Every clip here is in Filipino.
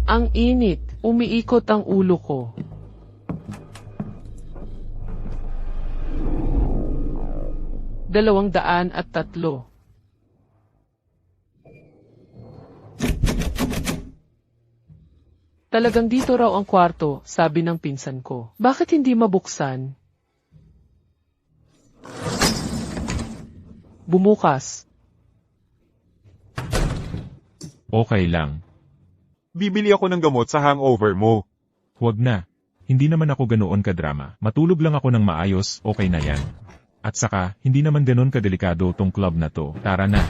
Ang init, umiikot ang ulo ko. $203. Talagang dito raw ang kwarto, sabi ng pinsan ko. Bakit hindi mabuksan? Bumukas. Okay lang. Bibili ako ng gamot sa hangover mo. Huwag na. Hindi naman ako ganoon kadrama. Matulog lang ako ng maayos, okay na yan. At saka, hindi naman ganoon kadelikado tong club na to. Tara na.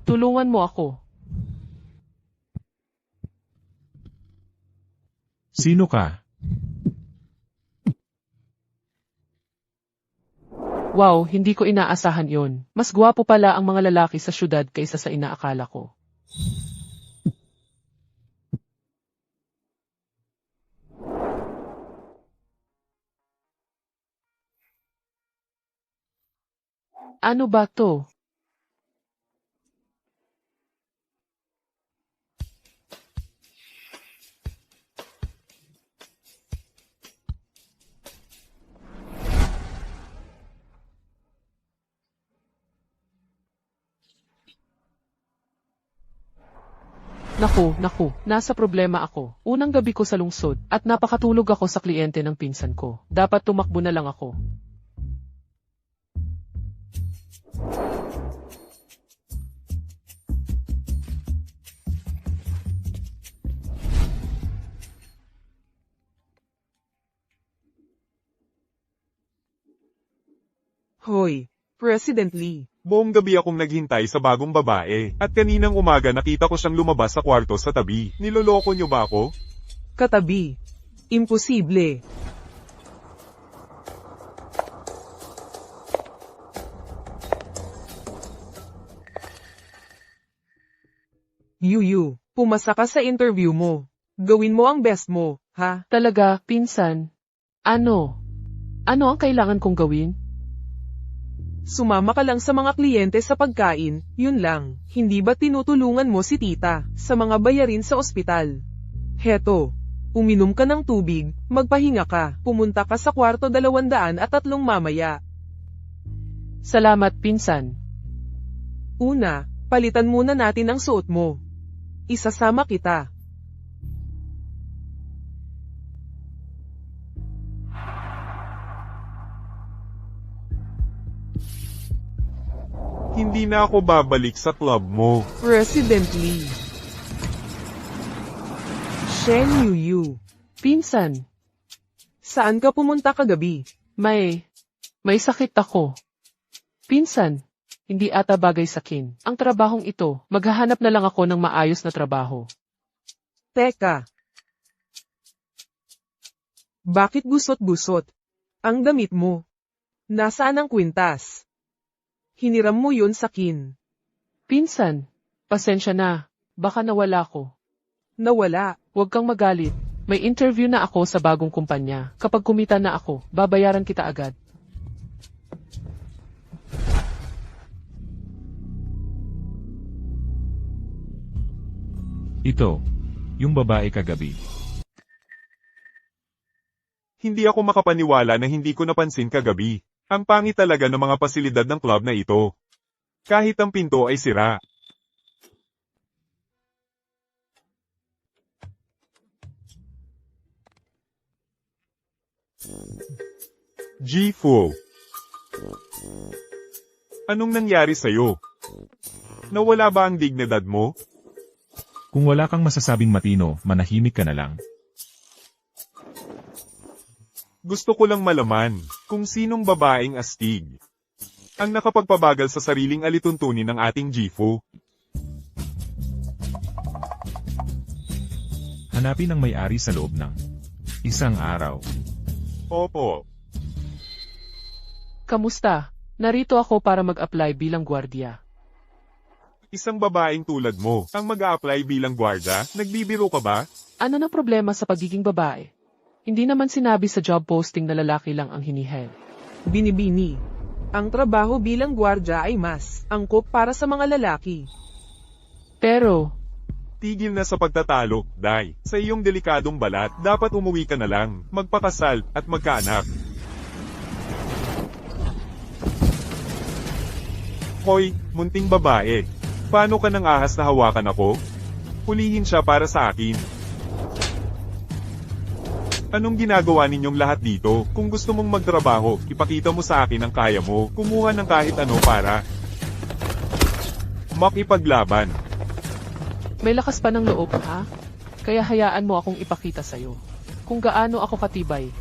Tulungan mo ako. Sino ka? Wow, hindi ko inaasahan yon. Mas gwapo pala ang mga lalaki sa syudad kaysa sa inaakala ko. Ano ba to? Naku, nasa problema ako. Unang gabi ko sa lungsod, at napakatulog ako sa kliyente ng pinsan ko. Dapat tumakbo na lang ako. Hoy, President Lee. Buong gabi akong naghintay sa bagong babae, at kaninang umaga nakita ko siyang lumabas sa kwarto sa tabi. Niloloko niyo ba ako? Katabi. Imposible. Yuyu, pumasa ka sa interview mo. Gawin mo ang best mo, ha? Talaga, pinsan? Ano? Ano ang kailangan kong gawin? Sumama ka lang sa mga kliyente sa pagkain, yun lang. Hindi ba tinutulungan mo si tita sa mga bayarin sa ospital? Heto, uminom ka ng tubig, magpahinga ka, pumunta ka sa kwarto 203 mamaya. Salamat, pinsan. Una, palitan muna natin ang suot mo. Isasama kita. Hindi na ako babalik sa club mo. President Lee. Shen Yuyu. Pinsan, Saan ka pumunta kagabi? may sakit ako. Pinsan, hindi ata bagay sa akin. Ang trabahong ito, maghahanap na lang ako ng maayos na trabaho. Teka. Bakit gusot-gusot? Ang damit mo. Nasaan ang kwintas? Hiniram mo yun sa kin. Pinsan, pasensya na. Baka nawala ko. Nawala. Huwag kang magalit. May interview na ako sa bagong kumpanya. Kapag kumita na ako, babayaran kita agad. Ito. Yung babae kagabi. Hindi ako makapaniwala na hindi ko napansin kagabi. Ang pangit talaga ng mga pasilidad ng club na ito. Kahit ang pinto ay sira. G-Fu. Anong nangyari sa'yo? Nawala ba ang dignidad mo? Kung wala kang masasabing matino, manahimik ka na lang. Gusto ko lang malaman kung sinong babaeng astig ang nakapagpabagal sa sariling alituntunin ng ating G-Fu. Hanapin ang may-ari sa loob ng isang araw. Opo. Kamusta? Narito ako para mag-apply bilang gwardiya. Isang babaeng tulad mo, ang mag-a-apply bilang gwardiya, nagbibiro ka ba? Ano na problema sa pagiging babae? Hindi naman sinabi sa job posting na lalaki lang ang hinihel. Binibini. Ang trabaho bilang gwardya ay mas angkop para sa mga lalaki. Pero, Tigil na sa pagtatalo, Day. Sa iyong delikadong balat, dapat umuwi ka na lang, magpakasal, at magkaanak. Hoy, munting babae. Paano ka nang ahas na hawakan ako? Hulihin siya para sa akin. Anong ginagawa ninyong lahat dito? Kung gusto mong magtrabaho, ipakita mo sa akin ang kaya mo. Kumuha ng kahit ano para makipaglaban. may lakas pa ng loob, ha? Kaya hayaan mo akong ipakita sa'yo kung gaano ako katibay.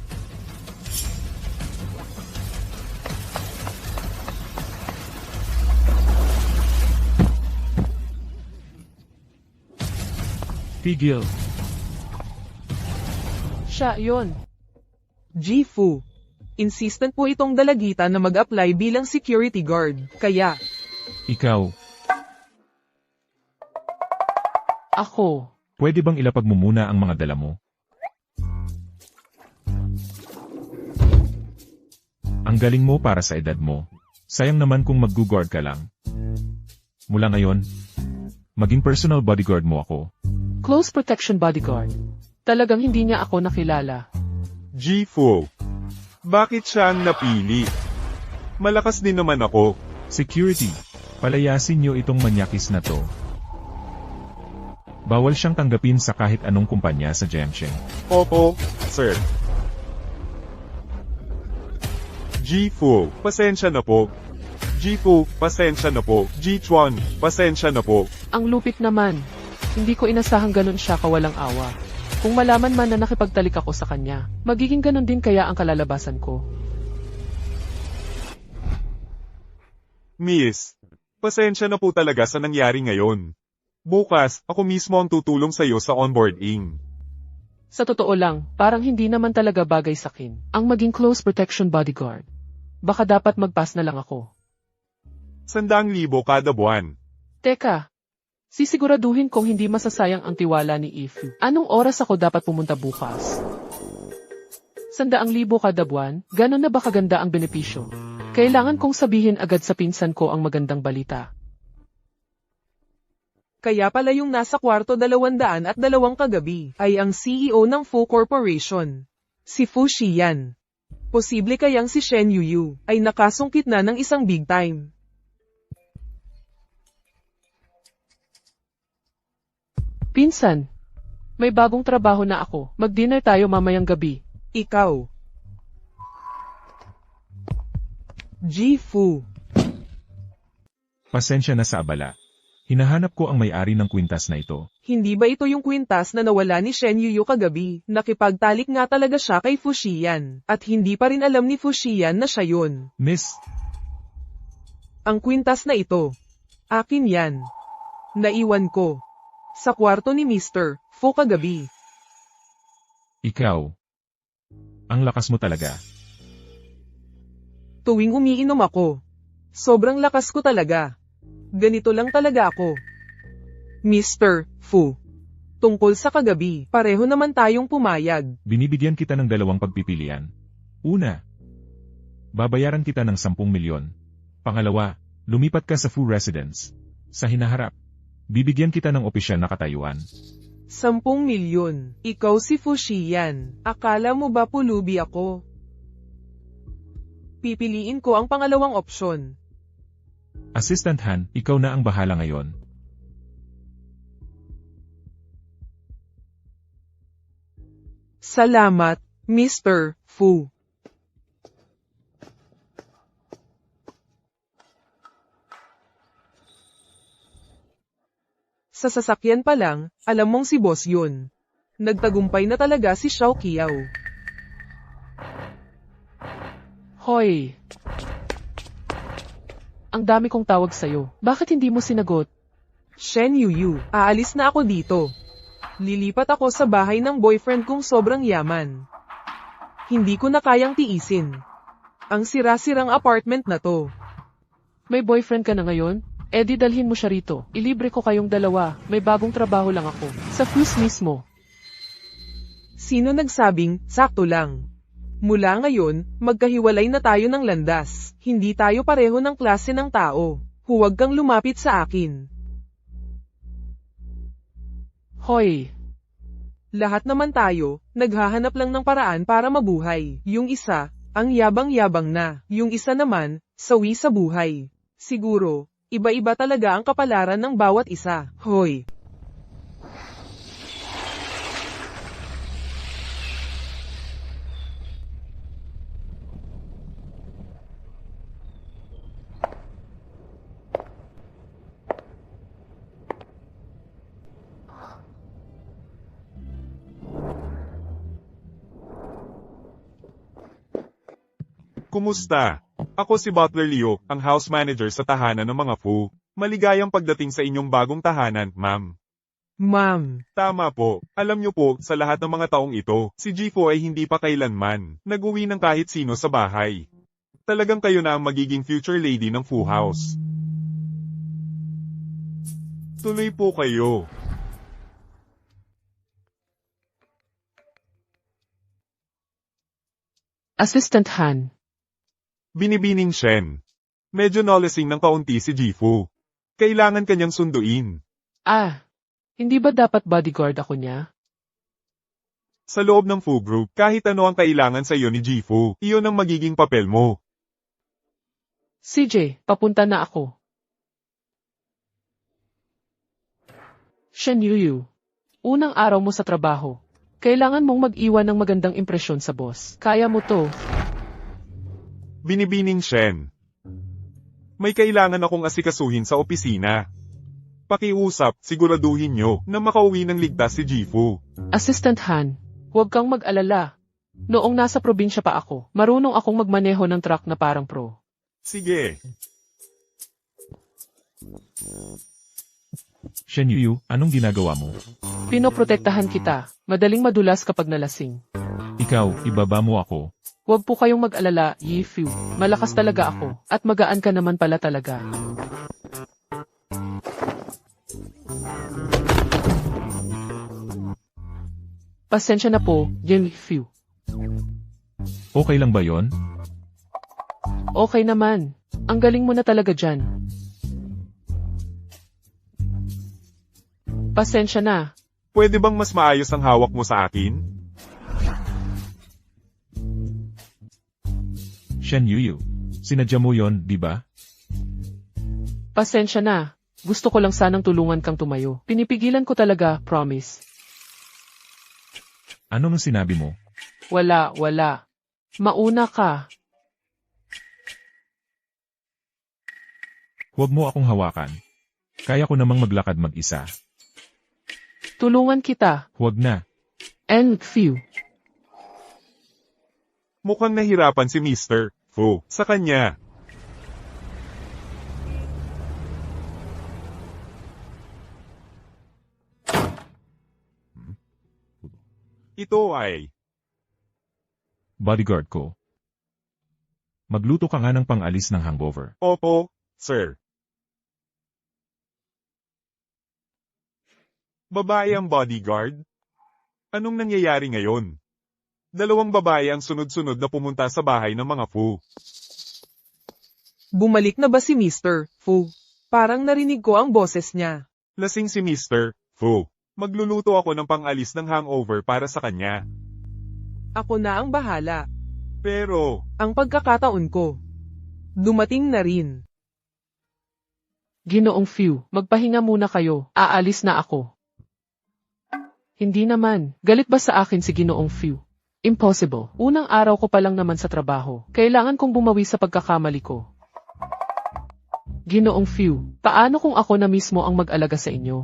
Tigil. Siya, yon. Jifu. Insistent po itong dalagitan na mag-apply bilang security guard. Kaya, Ikaw, Ako. pwede bang ilapag mo muna ang mga dala mo? Ang galing mo para sa edad mo. Sayang naman kung mag-guard ka lang. Mula ngayon, maging personal bodyguard mo ako. Close protection bodyguard. Talagang hindi niya ako nakilala. Jifu. Bakit siya ang napili? Malakas din naman ako. Security, palayasin niyo itong manyakis na to. Bawal siyang tanggapin sa kahit anong kumpanya sa Gemsheng. Opo, sir. Jifu, pasensya na po. Jifu, pasensya na po. Jichuan, pasensya na po. Ang lupit naman. Hindi ko inasahang ganun siya kawalang awa. Kung malaman man na nakipagtalik ako sa kanya, magiging ganun din kaya ang kalalabasan ko. Miss, pasensya na po talaga sa nangyari ngayon. Bukas, ako mismo ang tutulong sa iyo sa onboarding. Sa totoo lang, parang hindi naman talaga bagay sa akin ang maging close protection bodyguard. Baka dapat mag-pass na lang ako. 100,000 kada buwan. Teka, sisiguraduhin kong hindi masasayang ang tiwala ni Ifu. Anong oras ako dapat pumunta bukas? 100,000 kada buwan? Ganon na ba kaganda ang benepisyo? Kailangan kong sabihin agad sa pinsan ko ang magandang balita. kaya pala yung nasa kwarto 202 kagabi ay ang CEO ng Fu Corporation. Si Fu Xian. Posible kayang si Shen Yuyu ay nakasungkit na ng isang big time. Pinsan, may bagong trabaho na ako. Mag-dinner tayo mamayang gabi. Ikaw. Jifu. Pasensya na sa abala. Hinahanap ko ang may-ari ng kwintas na ito. Hindi ba ito yung kwintas na nawala ni Shen Yuyu kagabi? Nakipagtalik nga talaga siya kay Fu Xian. At hindi pa rin alam ni Fu Xian na siya yun. Miss, Ang kwintas na ito. Akin yan. Naiwan ko. Sa kwarto ni Mr. Fu kagabi. ikaw. Ang lakas mo talaga. Tuwing umiinom ako. Sobrang lakas ko talaga. Ganito lang talaga ako. Mr. Fu. Tungkol sa kagabi, pareho naman tayong pumayag. Binibigyan kita ng 2 pagpipilian. Una, babayaran kita ng 10 milyon. Pangalawa, lumipat ka sa Fu Residence. Sa hinaharap, bibigyan kita ng opisyal na katayuan. 10 milyon. Ikaw si Fu Xian. Akala mo ba pulubi ako? Pipiliin ko ang pangalawang opsyon. Assistant Han, ikaw na ang bahala ngayon. Salamat, Mr. Fu. Sa sasakyan pa lang, alam mong si boss yun. Nagtagumpay na talaga si Xiao Qiao. Hoy! Ang dami kong tawag sa'yo. Bakit hindi mo sinagot? Shen Yuyu, aalis na ako dito. Lilipat ako sa bahay ng boyfriend kong sobrang yaman. Hindi ko na kayang tiisin. Ang sira-sirang apartment na to. May boyfriend ka na ngayon? Eddie, dalhin mo siya rito. Ilibre ko kayong dalawa. May bagong trabaho lang ako. Sa fuse mismo. Sino nagsabing, sakto lang? Mula ngayon, magkahiwalay na tayo ng landas. Hindi tayo pareho ng klase ng tao. Huwag kang lumapit sa akin. Hoy! Lahat naman tayo, naghahanap lang ng paraan para mabuhay. Yung isa, ang yabang-yabang na. Yung isa naman, sawi sa buhay. Siguro, iba-iba talaga ang kapalaran ng bawat isa. Hoy! Kumusta? Ako si Butler Leo, ang house manager sa tahanan ng mga Fu. Maligayang pagdating sa inyong bagong tahanan, ma'am. Ma'am, Tama po. Alam niyo po, sa lahat ng mga taong ito, si G4 ay hindi pa kailanman nag-uwi ng kahit sino sa bahay. Talagang kayo na ang magiging future lady ng Fu House. Tuloy po kayo. Assistant Han. Binibining Shen. Medyo nolasing ng kaunti si Jifu. Kailangan kanyang sunduin. Ah, hindi ba dapat bodyguard ako niya? Sa loob ng Fu Group, kahit ano ang kailangan sa iyo ni Jifu, iyon ang magiging papel mo. CJ, papunta na ako. Shen Yuyu. Unang araw mo sa trabaho. Kailangan mong mag-iwan ng magandang impresyon sa boss. Kaya mo to. Binibining Shen. May kailangan akong asikasuhin sa opisina. Pakiusap, siguraduhin nyo na makauwi ng ligtas si Jifu. Assistant Han, huwag kang mag-alala. Noong nasa probinsya pa ako, marunong akong magmaneho ng truck na parang pro. Sige. Shen Yu, anong ginagawa mo? Pinoprotektahan kita. Madaling madulas kapag nalasing. Ikaw, ibaba mo ako. Huwag po kayong mag-alala, Yifu. Malakas talaga ako. At magaan ka naman pala talaga. Pasensya na po, Yifu. Okay lang ba yon? Okay naman. Ang galing mo na talaga dyan. Pasensya na. Pwede bang mas maayos ang hawak mo sa akin? Shen Yu, sinadya mo yon, di ba? Pasensya na. Gusto ko lang sanang tulungan kang tumayo. Pinipigilan ko talaga, promise. Ano nang sinabi mo? Wala. Mauna ka. Huwag mo akong hawakan. Kaya ko namang maglakad mag-isa. Tulungan kita. Huwag na. And few. Mukhang nahirapan si Mr. Fu sa kanya. Ito ay Bodyguard ko. Magluto ka nga ng pang-alis ng hangover. Opo, sir. Babae ang bodyguard? Anong nangyayari ngayon? Dalawang babae ang sunod-sunod na pumunta sa bahay ng mga Fu. bumalik na ba si Mr. Fu? Parang narinig ko ang boses niya. Lasing si Mr. Fu. Magluluto ako ng pang-alis ng hangover para sa kanya. Ako na ang bahala. Pero, Ang pagkakataon ko. Dumating na rin. Ginoong few, magpahinga muna kayo. Aalis na ako. Hindi naman. Galit ba sa akin si Ginoong few? Impossible. Unang araw ko pa lang naman sa trabaho. Kailangan kong bumawi sa pagkakamali ko. Ginoong few, paano kung ako na mismo ang mag-alaga sa inyo?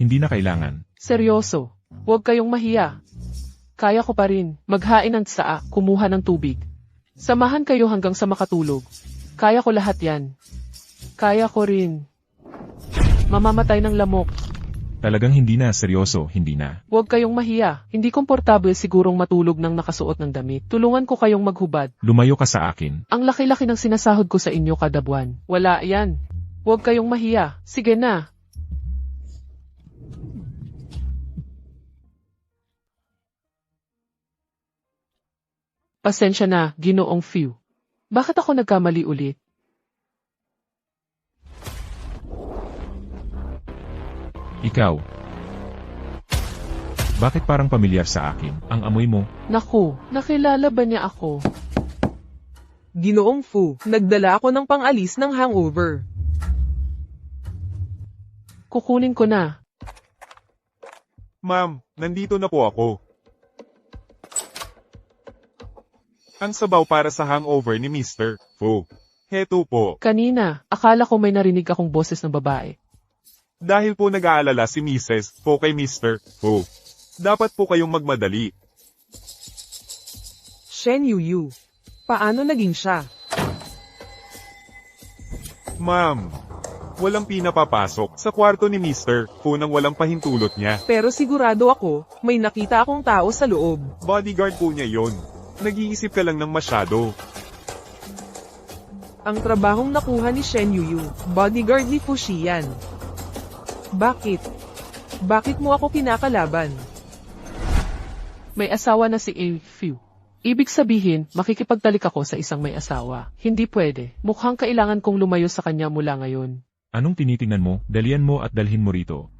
Hindi na kailangan. Seryoso. Huwag kayong mahiya. Kaya ko pa rin. Maghain ng tsaa, kumuha ng tubig. Samahan kayo hanggang sa makatulog. Kaya ko lahat yan. Kaya ko rin. Mamamatay ng lamok. Talagang hindi na, seryoso, hindi na. Huwag kayong mahiya. Hindi komportable sigurong matulog ng nakasuot ng damit. Tulungan ko kayong maghubad. Lumayo ka sa akin. Ang laki-laki ng sinasahod ko sa inyo kada buwan. Wala yan. Huwag kayong mahiya. Sige na. Pasensya na, Ginoong Few. Bakit ako nagkamali ulit? Ikaw. Bakit parang pamilyar sa akin, ang amoy mo? Naku, nakilala ba niya ako? Ginoong Fu, nagdala ako ng pangalis ng hangover. Kukunin ko na. Ma'am, nandito na po ako. Ang sabaw para sa hangover ni Mr. Fu. Heto po. Kanina, akala ko may narinig akong boses ng babae. Dahil po nag-aalala si Mrs. po kay Mr. Fu. Dapat po kayong magmadali. Shen Yuyu. Paano naging siya? Ma'am, walang pinapapasok sa kwarto ni Mr. Fu nang walang pahintulot niya. Pero sigurado ako, may nakita akong tao sa loob. Bodyguard po niya yon. Nag-iisip ka lang ng masyado. Ang trabahong nakuha ni Shen Yuyu, bodyguard ni Fu Xian. Bakit? Bakit mo ako kinakalaban? May asawa na si A. Few. Ibig sabihin, makikipagtalik ako sa isang may asawa. Hindi pwede. Mukhang kailangan kong lumayo sa kanya mula ngayon. Anong tinitingnan mo? Dalian mo at dalhin mo rito.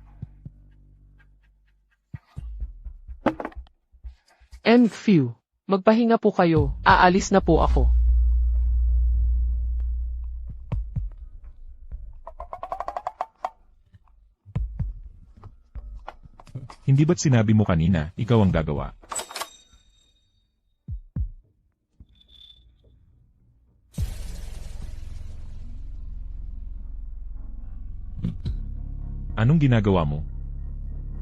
And Few. Magpahinga po kayo. Aalis na po ako. Hindi ba't sinabi mo kanina, ikaw ang gagawa? Anong ginagawa mo?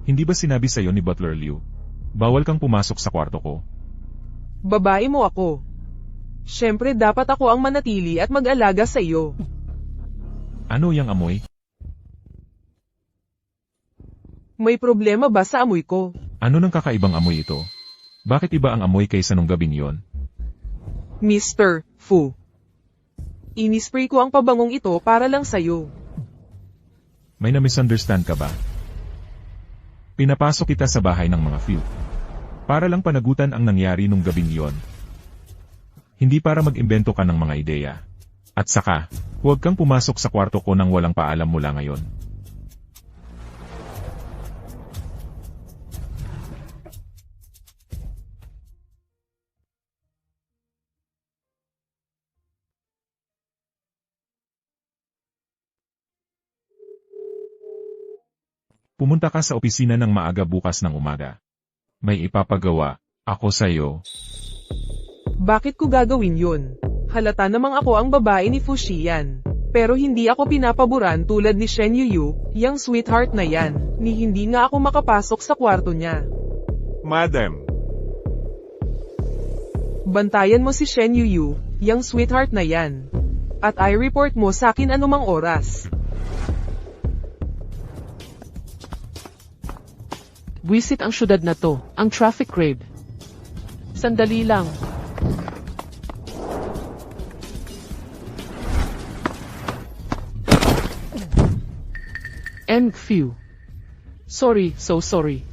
Hindi ba sinabi sa'yo ni Butler Liu? Bawal kang pumasok sa kwarto ko. Babae mo ako. Siyempre dapat ako ang manatili at mag-alaga sa iyo. Ano yang amoy? May problema ba sa amoy ko? Ano nang kakaibang amoy ito? Bakit iba ang amoy kaysa nung gabing yon? Mr. Fu. Inispray ko ang pabangong ito para lang sa'yo. May na-misunderstand ka ba? Pinapasok kita sa bahay ng mga Few. Para lang panagutan ang nangyari nung gabing yon. Hindi para mag-imbento ka ng mga ideya. At saka, huwag kang pumasok sa kwarto ko nang walang paalam mula ngayon. Pumunta ka sa opisina ng maaga bukas ng umaga. May ipapagawa ako sa'yo. Bakit ko gagawin yun? Halata namang ako ang babae ni Fu Xian. Pero hindi ako pinapaboran tulad ni Shen Yuyu, yang sweetheart na yan, ni hindi nga ako makapasok sa kwarto niya. Madam, Bantayan mo si Shen Yuyu, yang sweetheart na yan. At i-report mo sa akin anumang oras. Buwisit ang syudad na to, ang traffic raid. Sandali lang. And Few. Sorry, so sorry.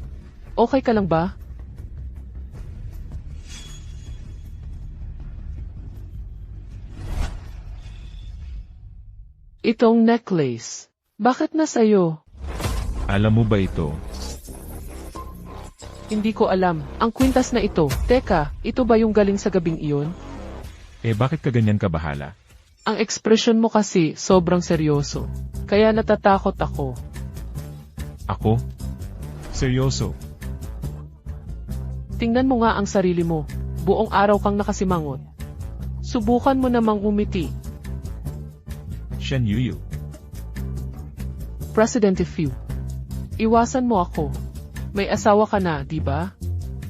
Okay ka lang ba? Itong necklace. Bakit na sa'yo? Alam mo ba ito? Hindi ko alam. Ang kwintas na ito. Teka, ito ba yung galing sa gabing iyon? Bakit ka ganyan kabahala? Ang ekspresyon mo kasi sobrang seryoso. Kaya natatakot ako. Ako? Seryoso? Tingnan mo nga ang sarili mo. Buong araw kang nakasimangot. Subukan mo namang umiti. Shen Yuyu. Presidente Few. Iwasan mo ako. May asawa ka na, di ba?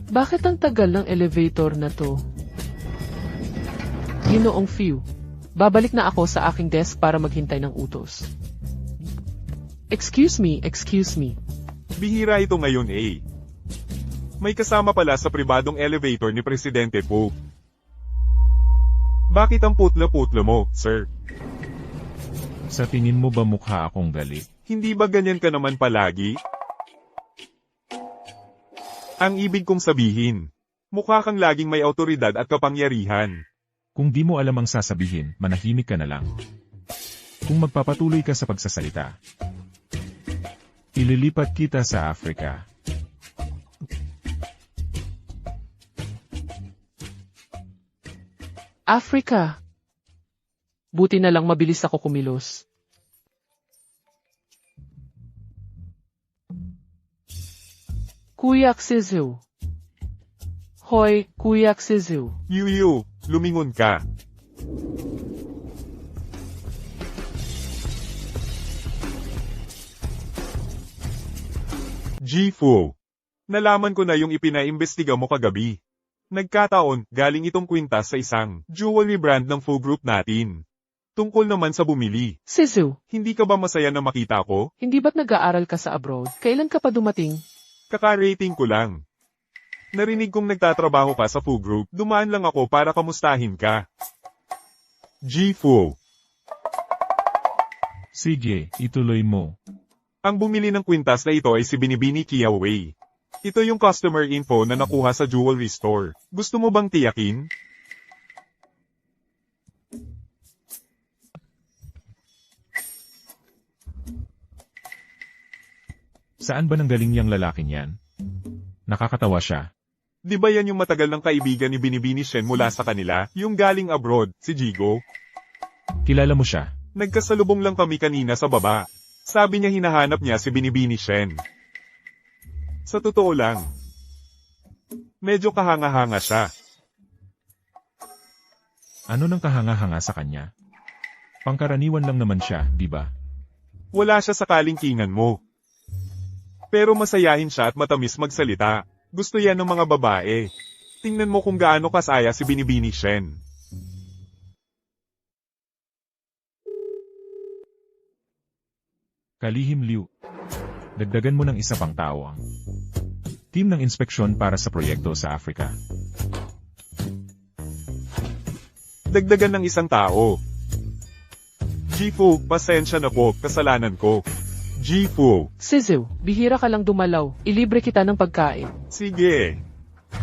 Bakit ang tagal ng elevator na to? Ginoong Few. Babalik na ako sa aking desk para maghintay ng utos. Excuse me. Bihira ito ngayon eh. May kasama pala sa pribadong elevator ni Presidente Po. Bakit ang putla-putla mo, sir? Sa tingin mo ba mukha akong galit? Hindi ba ganyan ka naman palagi? Ang ibig kong sabihin, mukha kang laging may awtoridad at kapangyarihan. Kung di mo alam ang sasabihin, manahimik ka na lang. Kung magpapatuloy ka sa pagsasalita, ililipat kita sa Africa. Africa. Buti na lang mabilis ako kumilos. Kuya Xizu. Hoy, Kuya Xizu. Yuyu, lumingon ka. G-Fu. Nalaman ko na yung ipinaimbestiga mo kagabi. Nagkataon, galing itong kwintas sa isang jewelry brand ng full group natin. Tungkol naman sa bumili. Xizu, Hindi ka ba masaya na makita ko? hindi ba't nag-aaral ka sa abroad? Kailan ka pa dumating? Kaka-rating ko lang. Narinig kong nagtatrabaho ka sa full group. Dumaan lang ako para kamustahin ka. G-Fu. Sige, ituloy mo. Ang bumili ng kwintas na ito ay si Binibini Kiawei. Ito yung customer info na nakuha sa jewelry store. Gusto mo bang tiyakin? Saan ba nanggaling yang lalaking yan? Nakakatawa siya. Di ba yan yung matagal ng kaibigan ni Binibini Shen mula sa kanila? Yung galing abroad, si Jigo? Kilala mo siya. Nagkasalubong lang kami kanina sa baba. Sabi niya hinahanap niya si Binibini Shen. Sa totoo lang, medyo kahanga-hanga siya. Ano nang kahanga-hanga sa kanya? Pangkaraniwan lang naman siya, di ba? Wala siya sa kalingkingan mo. Pero masayahin siya at matamis magsalita. Gusto yan ng mga babae. Tingnan mo kung gaano kasaya si Binibini Shen. Kalihim Liu. Dagdagan mo ng isa pang tao ang team ng inspeksyon para sa proyekto sa Africa. Dagdagan ng isang tao. G-Fu, pasensya na po, kasalanan ko. G-Fu, Xizu, bihira ka lang dumalaw. Ilibre kita ng pagkain. sige.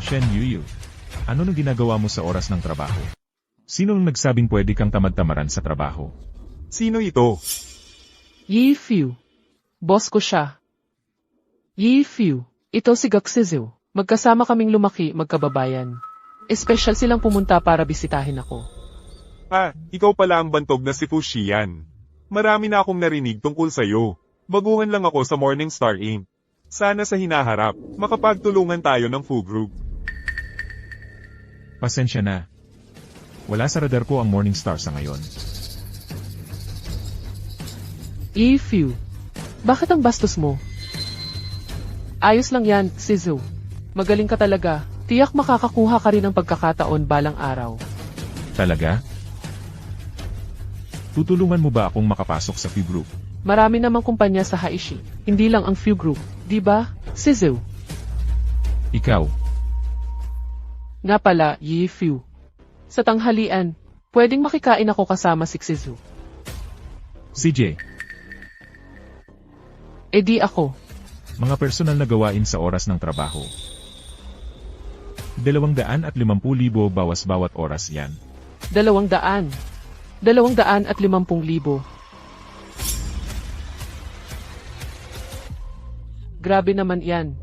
Shen Yuyu. Ano nang ginagawa mo sa oras ng trabaho? Sino ang nagsabing pwede kang tamad-tamaran sa trabaho? Sino ito? Yi Fiu. Boss ko siya. Yi Fiu. Ito si Gak Xizu. Magkasama kaming lumaki, magkababayan. Espesyal silang pumunta para bisitahin ako. Ah, ikaw pala ang bantog na si Fu Xian. Marami na akong narinig tungkol sa'yo. Baguhan lang ako sa Morningstar Inc. Sana sa hinaharap, makapagtulungan tayo ng full group. Pasensya na. Wala sa radar ko ang Morningstar sa ngayon. Yi Fiu. Bakit ang bastos mo? Ayos lang yan, Xizu. Magaling ka talaga. Tiyak makakakuha ka rin ng pagkakataon balang araw. Talaga? Tutulungan mo ba akong makapasok sa Few Group? Marami namang kumpanya sa Haishi. Hindi lang ang Few Group. Di ba, Xizu? Ikaw, Nga pala, Yi Fiu. Sa tanghalian, pwedeng makikain ako kasama si Xizu. CJ, E di ako. mga personal na gawain sa oras ng trabaho. 250,000 bawas bawat oras yan. 200. 250,000. Grabe naman yan.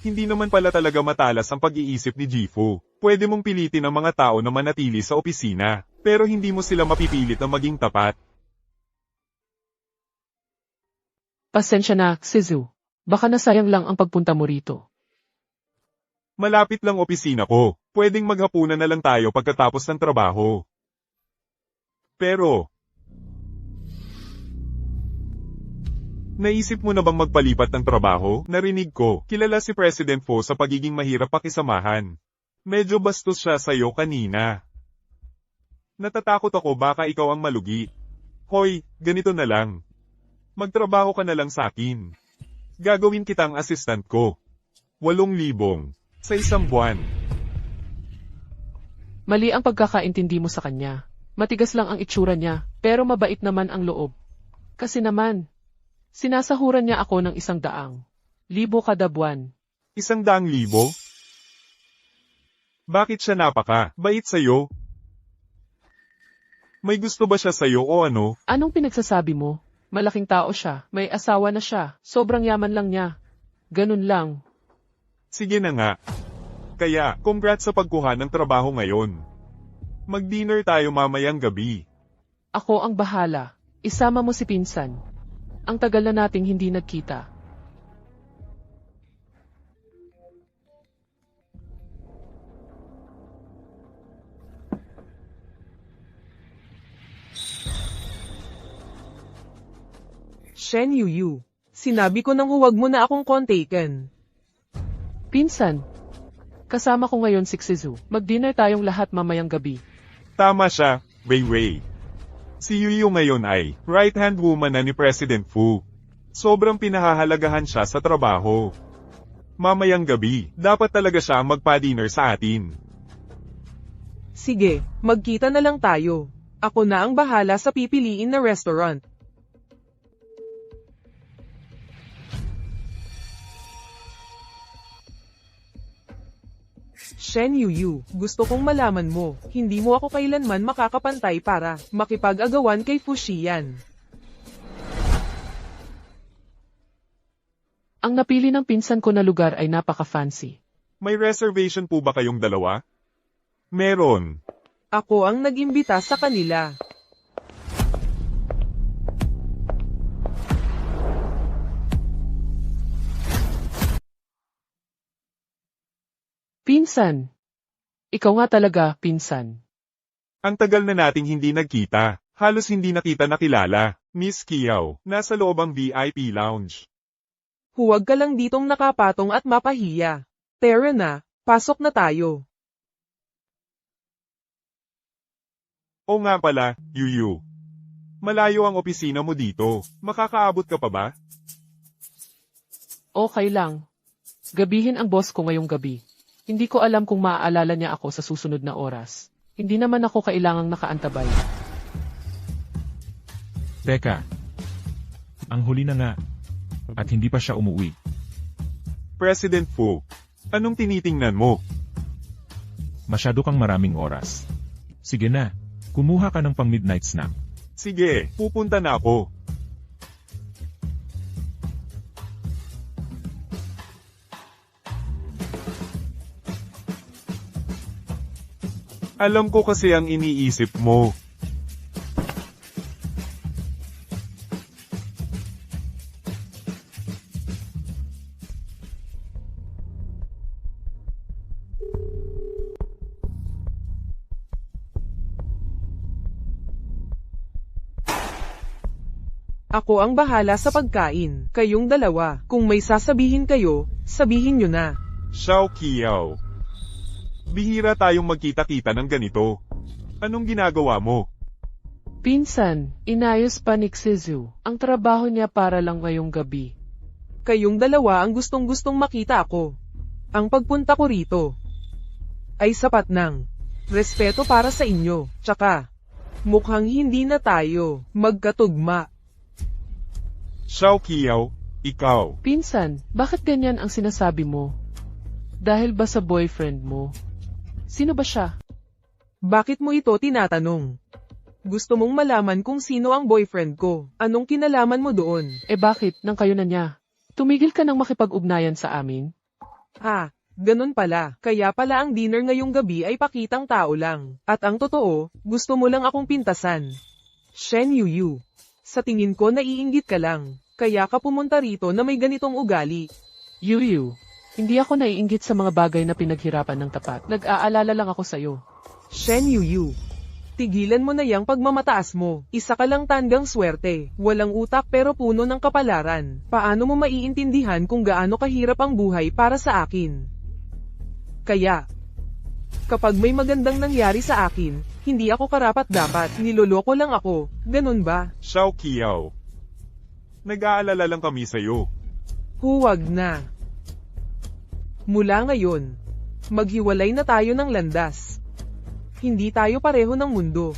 Hindi naman pala talaga matalas ang pag-iisip ni Jifu. Pwede mong pilitin ang mga tao na manatili sa opisina, pero hindi mo sila mapipilit na maging tapat. Pasensya na, Xizu. Baka nasayang lang ang pagpunta mo rito. Malapit lang opisina ko. Pwedeng maghapunan na lang tayo pagkatapos ng trabaho. Pero, naisip mo na bang magpalipat ng trabaho? Narinig ko, kilala si President Fo sa pagiging mahirap pakisamahan. Medyo bastos siya sa'yo kanina. Natatakot ako baka ikaw ang malugi. Hoy, ganito na lang. Magtrabaho ka na lang sa akin. Gagawin kitang assistant ko. 8,000 sa isang buwan. Mali ang pagkakaintindi mo sa kanya. Matigas lang ang itsura niya, pero mabait naman ang loob. Kasi naman, sinasahuran niya ako ng 100,000 kada buwan. 100,000? Bakit siya napaka-bait sa'yo? May gusto ba siya sa'yo o ano? Anong pinagsasabi mo? Malaking tao siya, may asawa na siya, sobrang yaman lang niya. Ganun lang. Sige na nga. Kaya, congrats sa pagkuha ng trabaho ngayon. Mag-dinner tayo mamayang gabi. Ako ang bahala. Isama mo si Pinsan. Ang tagal na nating hindi nagkita. Shen Yuyu, sinabi ko nang huwag mo na akong kontaken. Pinsan, kasama ko ngayon si Xizu. Mag-dinner tayong lahat mamayang gabi. Tama siya, Wei. Si Yuyu ngayon ay right-hand woman na ni President Fu. Sobrang pinahahalagahan siya sa trabaho. Mamayang gabi, dapat talaga siya magpa-dinner sa atin. Sige, magkita na lang tayo. Ako na ang bahala sa pipiliin na restaurant. Shen Yuyu, gusto kong malaman mo, hindi mo ako kailanman makakapantay para makipag-agawan kay Fuxian. Ang napili ng pinsan ko na lugar ay napaka-fancy. May reservation po ba kayong dalawa? Meron. Ako ang nag-imbita sa kanila. Pinsan! Ikaw nga talaga, pinsan. Ang tagal na nating hindi nagkita. Halos hindi na kita nakilala. Miss Kiao, nasa loob ang VIP lounge. Huwag ka lang ditong nakapatong at mapahiya. Tara na, pasok na tayo. O nga pala, Yuyu. Malayo ang opisina mo dito. Makakaabot ka pa ba? Okay lang. Gabihin ang boss ko ngayong gabi. Hindi ko alam kung maaalala niya ako sa susunod na oras. Hindi naman ako kailangang nakaantabay. Teka. Ang huli na nga. At hindi pa siya umuwi. President Fu, anong tinitingnan mo? Masyado kang maraming oras. Sige na, kumuha ka ng pang midnight snack. Sige, pupunta na ako. Alam ko kasi ang iniisip mo. Ako ang bahala sa pagkain. Kayong dalawa, kung may sasabihin kayo, sabihin nyo na. Xiao Kiao. Bihira tayong magkita-kita ng ganito. Anong ginagawa mo? Pinsan, inayos pa ni Xizu. Ang trabaho niya para lang ngayong gabi. Kayong dalawa ang gustong-gustong makita ako. Ang pagpunta ko rito ay sapat ng respeto para sa inyo. Tsaka, mukhang hindi na tayo magkatugma. Xiao Kiao, ikaw. Pinsan, bakit ganyan ang sinasabi mo? Dahil ba sa boyfriend mo? Sino ba siya? Bakit mo ito tinatanong? Gusto mong malaman kung sino ang boyfriend ko. Anong kinalaman mo doon? Eh bakit, nang kayo na niya? Tumigil ka nang makipag-ugnayan sa amin? Ganun pala. Kaya pala ang dinner ngayong gabi ay pakitang tao lang. At ang totoo, gusto mo lang akong pintasan. Shen Yuyu. Sa tingin ko naiinggit ka lang. Kaya ka pumunta rito na may ganitong ugali. Yuyu, hindi ako naiinggit sa mga bagay na pinaghirapan ng tapat. Nag-aalala lang ako sa'yo. Shen Yuyu. Tigilan mo na yang pagmamataas mo. Isa ka lang tandang swerte. Walang utak pero puno ng kapalaran. Paano mo maiintindihan kung gaano kahirap ang buhay para sa akin? Kaya, kapag may magandang nangyari sa akin, hindi ako karapat-dapat. Niloloko lang ako. Ganun ba? Xiao Kiao. Nag-aalala lang kami sa'yo. Huwag na. Mula ngayon, maghiwalay na tayo ng landas. Hindi tayo pareho ng mundo.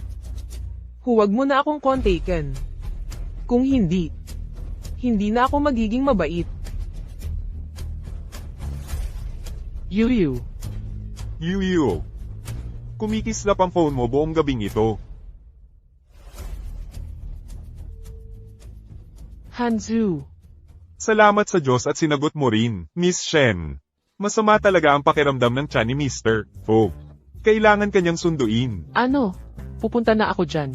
Huwag mo na akong kontaken. Kung hindi na ako magiging mabait. Yu. Yu. Kumikislap ang phone mo buong gabing ito. Hanzu. Salamat sa Diyos at sinagot mo rin, Miss Shen. Masama talaga ang pakiramdam ng tiyan ni Mr. Fu. Kailangan kanyang sunduin. Ano? Pupunta na ako dyan.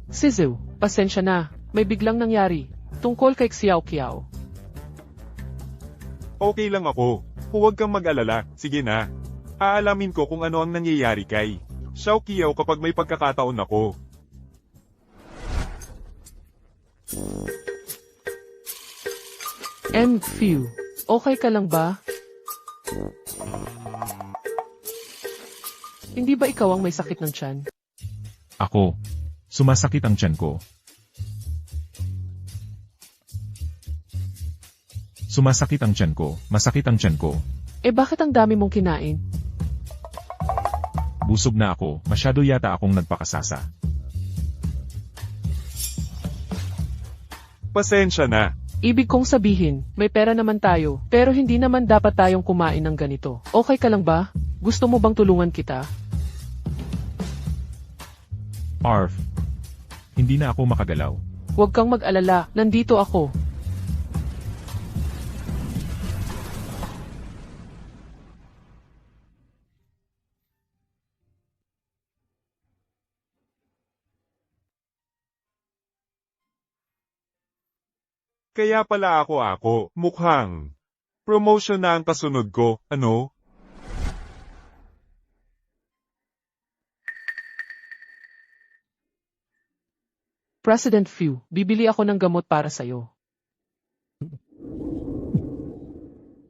Sizu, pasensya na. May biglang nangyari. Tungkol kay Xiao Qiao. Okay lang ako. Huwag kang mag-alala. Sige na. Aalamin ko kung ano ang nangyayari kay Xiao Qiao kapag may pagkakataon ako. Few. Okay ka lang ba? Hindi ba ikaw ang may sakit ng tiyan? Ako. Sumasakit ang tiyan ko. Sumasakit ang tiyan ko. Masakit ang tiyan ko. Eh bakit ang dami mong kinain? Busog na ako. Masyado yata akong nagpakasasa. Pasensya na. Ibig kong sabihin, may pera naman tayo, pero hindi naman dapat tayong kumain ng ganito. Okay ka lang ba? Gusto mo bang tulungan kita? Arf. Hindi na ako makagalaw. Huwag kang mag-alala, nandito ako. Kaya pala ako. Mukhang. Promotion na ang kasunod ko, ano? President Few, bibili ako ng gamot para sa'yo.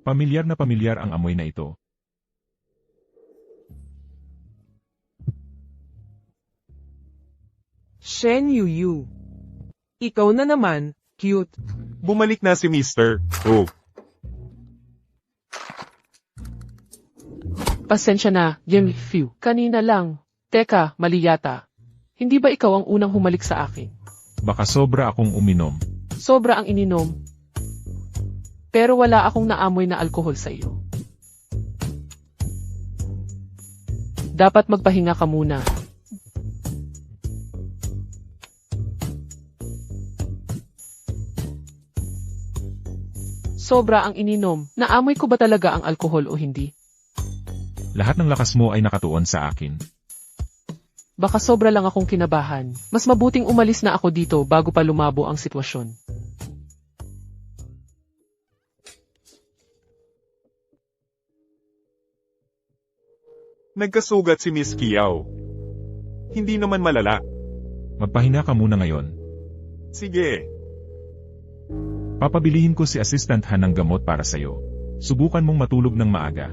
Pamilyar na pamilyar ang amoy na ito. Shen Yu. Ikaw na naman, cute. Bumalik na si Mr. Fu. Pasensya na, Jim Few. Kanina lang. Teka, mali yata. Hindi ba ikaw ang unang humalik sa akin? Baka sobra akong uminom. Sobra ang ininom. Pero wala akong naamoy na alkohol sa iyo. Dapat magpahinga ka muna. Sobra ang ininom. Naamoy ko ba talaga ang alkohol o hindi? Lahat ng lakas mo ay nakatuon sa akin. Baka sobra lang akong kinabahan. Mas mabuting umalis na ako dito bago pa lumabo ang sitwasyon. Nagkasugat si Miss Qiao. Hindi naman malala. Magpahinga ka muna ngayon. Sige. Papabilihin ko si Assistant Han ng gamot para sa'yo. Subukan mong matulog ng maaga.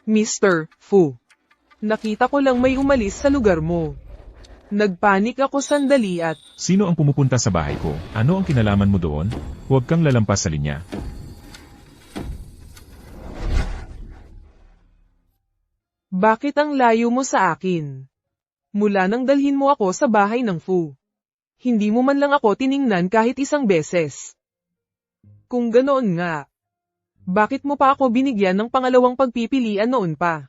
Mr. Fu. Nakita ko lang may umalis sa lugar mo. Nagpanik ako sandali at Sino ang pumupunta sa bahay ko? Ano ang kinalaman mo doon? Huwag kang lalampas sa linya. bakit ang layo mo sa akin? Mula nang dalhin mo ako sa bahay ng Fu. Hindi mo man lang ako tiningnan kahit isang beses. Kung ganoon nga, bakit mo pa ako binigyan ng pangalawang pagpipilian noon pa?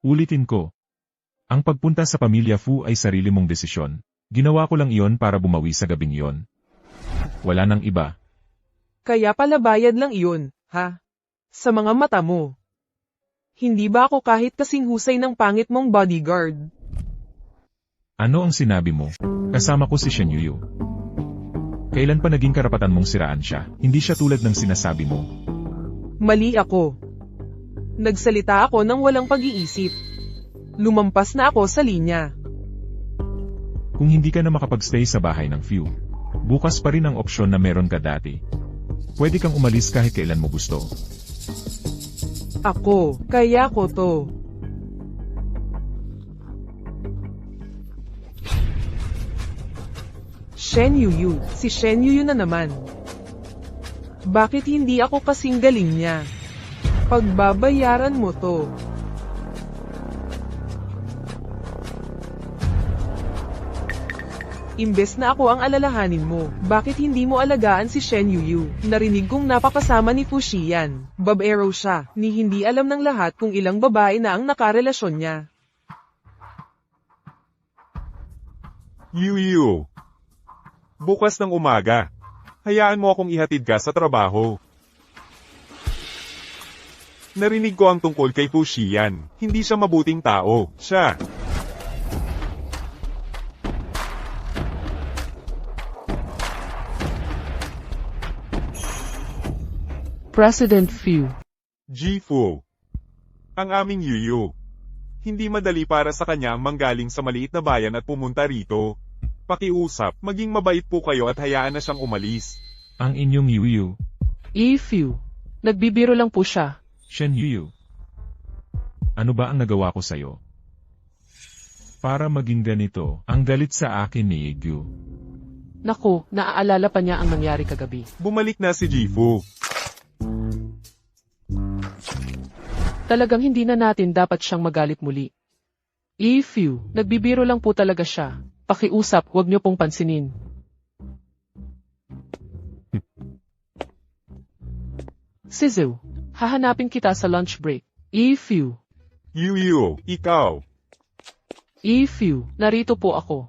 Ulitin ko. Ang pagpunta sa pamilya Fu ay sarili mong desisyon. Ginawa ko lang iyon para bumawi sa gabing iyon. Wala nang iba. Kaya pala bayad lang iyon, ha? Sa mga mata mo. Hindi ba ako kahit kasing husay ng pangit mong bodyguard? Ano ang sinabi mo? Kasama ko si Shen Yu. Kailan pa naging karapatan mong siraan siya? Hindi siya tulad ng sinasabi mo. Mali ako. Nagsalita ako ng walang pag-iisip. Lumampas na ako sa linya. Kung hindi ka na makapagstay sa bahay ng Fu, bukas pa rin ang opsyon na meron ka dati. Pwede kang umalis kahit kailan mo gusto. Kaya ko to. Shen Yuyu, si Shen Yuyu na naman. Bakit hindi ako kasing galing niya? Pagbabayaran mo to. Imbes na ako ang alalahanin mo, bakit hindi mo alagaan si Shen Yuyu? Narinig kong napakasama ni Fu Xian. Babaero siya, ni hindi alam ng lahat kung ilang babae na ang nakarelasyon niya. Yu. Bukas ng umaga. Hayaan mo akong ihatid ka sa trabaho. Narinig ko ang tungkol kay Fu Xian. Hindi siya mabuting tao. Siya. President Fu. Fu. Ang aming Yuyu. Hindi madali para sa kanya ang manggaling sa maliit na bayan at pumunta rito. Pakiusap, maging mabait po kayo at hayaan na siyang umalis. Ang inyong Yuyu, Fu. Nagbibiro lang po siya. Shen Yuyu. Ano ba ang nagawa ko sa'yo? Para maging ganito, ang galit sa akin ni Yu. Naku, naaalala pa niya ang nangyari kagabi. Bumalik na si Fu. Talagang hindi na natin dapat siyang magalit muli. Fu, nagbibiro lang po talaga siya. Pakiusap, huwag niyo pong pansinin. Sizu, hahanapin kita sa lunch break. Fu. Yuyu, ikaw. Fu, narito po ako.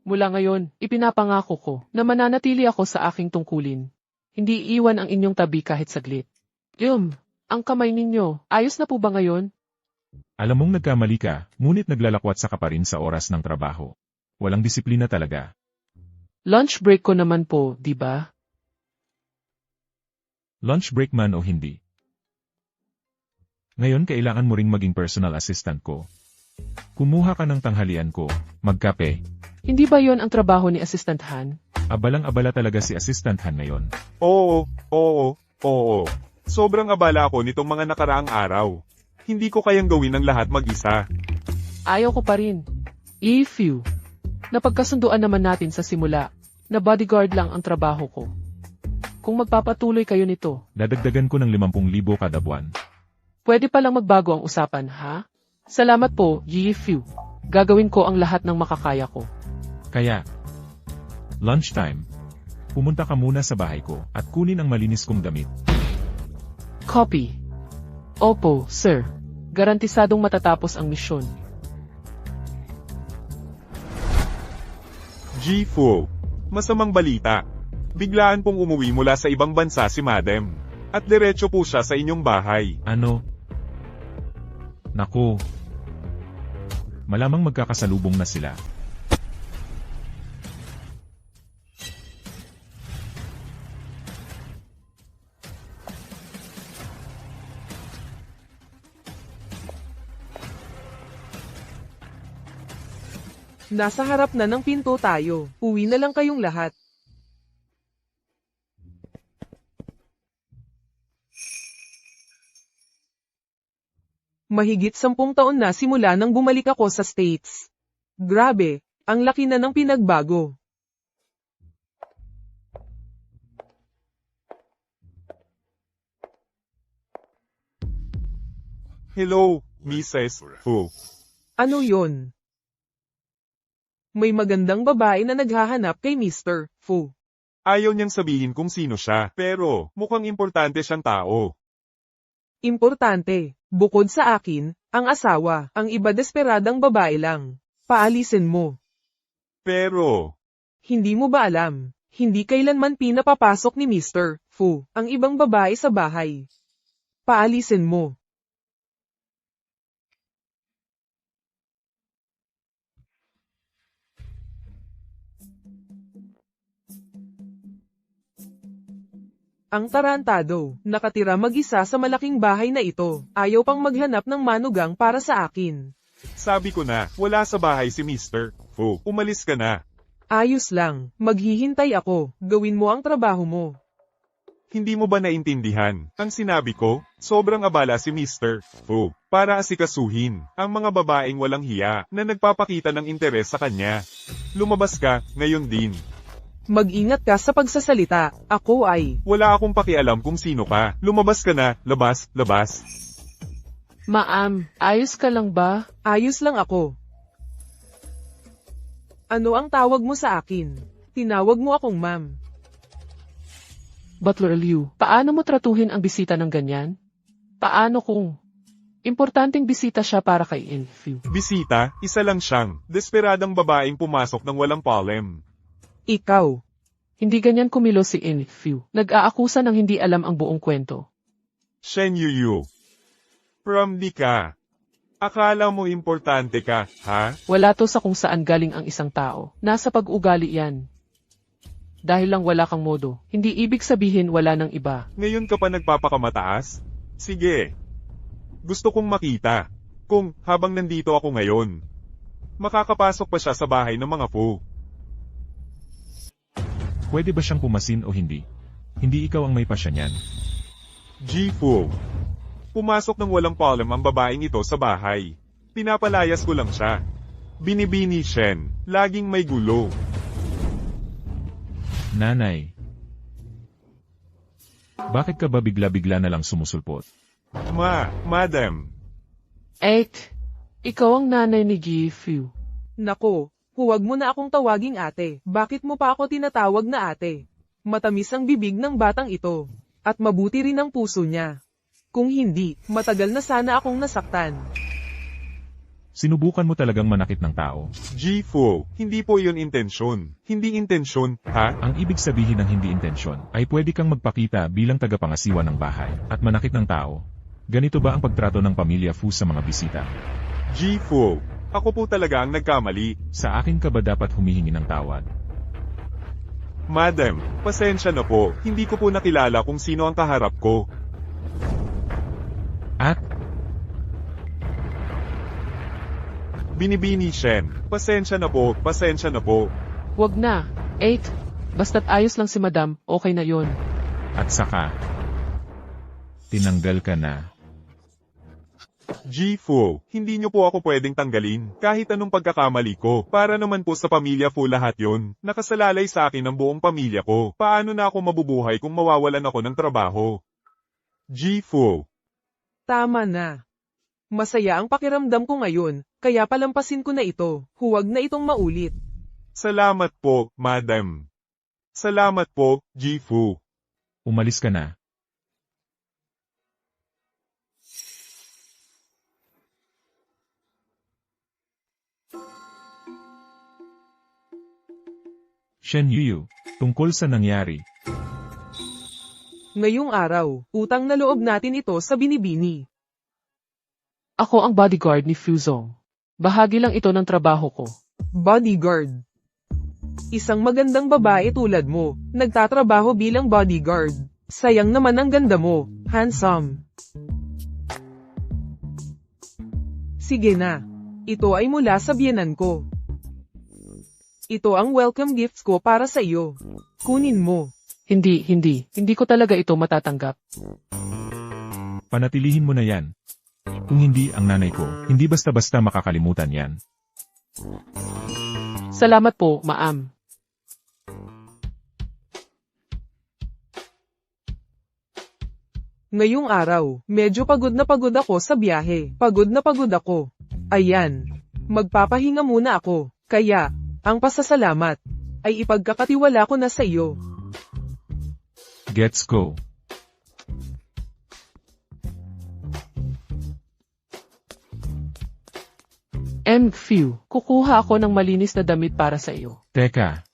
Mula ngayon, ipinapangako ko na mananatili ako sa aking tungkulin. Hindi iwan ang inyong tabi kahit saglit. Ang kamay ninyo, ayos na po ba ngayon? Alam mong nagkamali ka, ngunit naglalakwat ka pa rin sa oras ng trabaho. Walang disiplina talaga. Lunch break ko naman po, di ba? Lunch break man o hindi. Ngayon kailangan mo ring maging personal assistant ko. Kumuha ka ng tanghalian ko, magkape. Hindi ba yon ang trabaho ni Assistant Han? Abalang-abala talaga si Assistant Han ngayon. Oo. Sobrang abala ako nitong mga nakaraang araw. Hindi ko kayang gawin ang lahat mag-isa. Ayaw ko pa rin. Fu. Napagkasunduan naman natin sa simula, na bodyguard lang ang trabaho ko. Kung magpapatuloy kayo nito, Dadagdagan ko ng 50,000 kada buwan. pwede palang magbago ang usapan, ha? Salamat po, Fu. Gagawin ko ang lahat ng makakaya ko. Kaya, lunchtime, pumunta ka muna sa bahay ko at kunin ang malinis kong damit. Copy. Opo, sir. Garantisadong matatapos ang misyon. Fu. Masamang balita. Biglaan pong umuwi mula sa ibang bansa si Madam. At diretso po siya sa inyong bahay. Ano? Naku. Malamang magkakasalubong na sila. Nasa harap na ng pinto tayo. Uwi na lang kayong lahat. Mahigit 10 taon na simula nang bumalik ako sa States. Grabe, ang laki na ng pinagbago. Hello, Mrs. Fu. Ano yon? May magandang babae na naghahanap kay Mr. Fu. Ayaw niyang sabihin kung sino siya, pero mukhang importante siyang tao. Importante, bukod sa akin, ang asawa, ang iba desperadang babae lang. Paalisin mo. Pero, Hindi mo ba alam, hindi kailanman pinapapasok ni Mr. Fu ang ibang babae sa bahay. Paalisin mo. Ang tarantado, nakatira mag-isa sa malaking bahay na ito, ayaw pang maghanap ng manugang para sa akin. sabi ko na, wala sa bahay si Mr. Fu. Umalis ka na. Ayos lang, maghihintay ako, gawin mo ang trabaho mo. Hindi mo ba naintindihan? Ang sinabi ko, sobrang abala si Mr. Fu para asikasuhin ang mga babaeng walang hiya na nagpapakita ng interes sa kanya. Lumabas ka, ngayon din. Mag-ingat ka sa pagsasalita. Ako ay... Wala akong pakialam kung sino ka. Lumabas ka na, labas, labas. Ma'am, ayos ka lang ba? Ayos lang ako. Ano ang tawag mo sa akin? Tinawag mo akong ma'am. Butler Liu, paano mo tratuhin ang bisita ng ganyan? Paano kung... Importanteng bisita siya para kay Infew. Bisita, isa lang siyang, desperadang babaeng pumasok ng walang palem. Ikaw. Hindi ganyan kumilos si Infew. Nag-aakusa ng hindi alam ang buong kwento. Shen Yuyu. From di ka. Akala mo importante ka, ha? Wala to sa kung saan galing ang isang tao. Nasa pag-ugali yan. Dahil lang wala kang modo, hindi ibig sabihin wala ng iba. Ngayon ka pa nagpapakamataas? Sige. Gusto kong makita. Kung, habang nandito ako ngayon, makakapasok pa siya sa bahay ng mga Fu. Pwede ba siyang pumasin o hindi? Hindi ikaw ang may pasya niyan. Ji Fu. Pumasok ng walang palem ang babaeng ito sa bahay. Pinapalayas ko lang siya. Binibini Shen, laging may gulo. Nanay. Bakit ka ba bigla-bigla na lang sumusulpot? Madam. Ikaw ang nanay ni Gifu. Nako, huwag mo na akong tawaging ate. Bakit mo pa ako tinatawag na ate? Matamis ang bibig ng batang ito. At mabuti rin ang puso niya. Kung hindi, matagal na sana akong nasaktan. Sinubukan mo talagang manakit ng tao. Ji Fu, hindi po yun intensyon. Hindi intensyon, ha? Ang ibig sabihin ng hindi intensyon ay pwede kang magpakita bilang tagapangasiwa ng bahay at manakit ng tao. Ganito ba ang pagtrato ng pamilya Fu sa mga bisita? Ji Fu, ako po talaga ang nagkamali. Sa akin ka ba dapat humihingi ng tawad? Madam, pasensya na po, hindi ko po nakilala kung sino ang kaharap ko. At, Binibini Shen, pasensya na po, pasensya na po. Wag na. Basta't ayos lang si madam, okay na yon. at saka, tinanggal ka na. Ji Fu, hindi niyo po ako pwedeng tanggalin, kahit anong pagkakamali ko. Para naman po sa pamilya Fu lahat yon. Nakasalalay sa akin ang buong pamilya ko. Paano na ako mabubuhay kung mawawalan ako ng trabaho? Ji Fu. Tama na. Masaya ang pakiramdam ko ngayon, kaya palampasin ko na ito. Huwag na itong maulit. Salamat po, madam. Salamat po, Ji Fu. Umalis ka na. Shen Yuyu, tungkol sa nangyari. Ngayong araw, utang na loob natin ito sa binibini. Ako ang bodyguard ni Fuzong. Bahagi lang ito ng trabaho ko. Bodyguard. Isang magandang babae tulad mo, nagtatrabaho bilang bodyguard. Sayang naman ang ganda mo, handsome. Sige na. Ito ay mula sa biyenan ko. Ito ang welcome gifts ko para sa iyo. Kunin mo. Hindi ko talaga ito matatanggap. Panatilihin mo na yan. Kung hindi ang nanay ko, hindi basta-basta makakalimutan yan. Salamat po, ma'am. Ngayong araw, medyo pagod na pagod ako sa biyahe. Pagod na pagod ako. Ayan. Magpapahinga muna ako. Kaya, ang pasasalamat ay ipagkakatiwala ko na sa iyo. Gets go. Few, kukuha ako ng malinis na damit para sa iyo. Teka.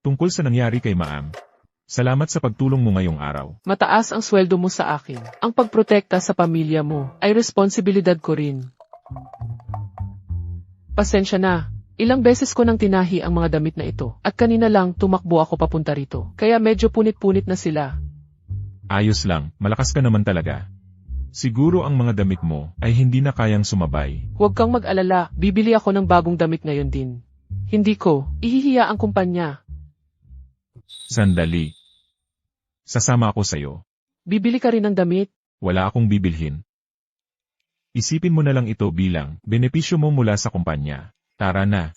Tungkol sa nangyari kay Maam. Salamat sa pagtulong mo ngayong araw. Mataas ang sweldo mo sa akin. Ang pagprotekta sa pamilya mo ay responsibilidad ko rin. Pasensya na. Ilang beses ko nang tinahi ang mga damit na ito, at kanina lang tumakbo ako papunta rito. Kaya medyo punit-punit na sila. Ayos lang, malakas ka naman talaga. Siguro ang mga damit mo ay hindi na kayang sumabay. Huwag kang mag-alala, bibili ako ng bagong damit ngayon din. Hindi ko, ihihiya ang kumpanya. Sandali. Sasama ako sa'yo. Bibili ka rin ng damit? Wala akong bibilhin. Isipin mo na lang ito bilang benepisyo mo mula sa kumpanya. Tara na.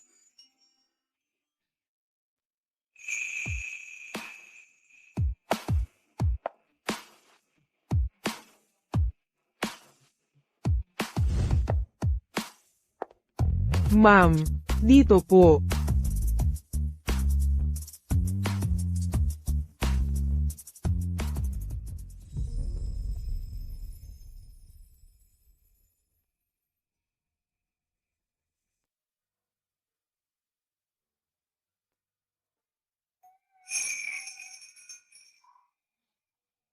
Ma'am, dito po.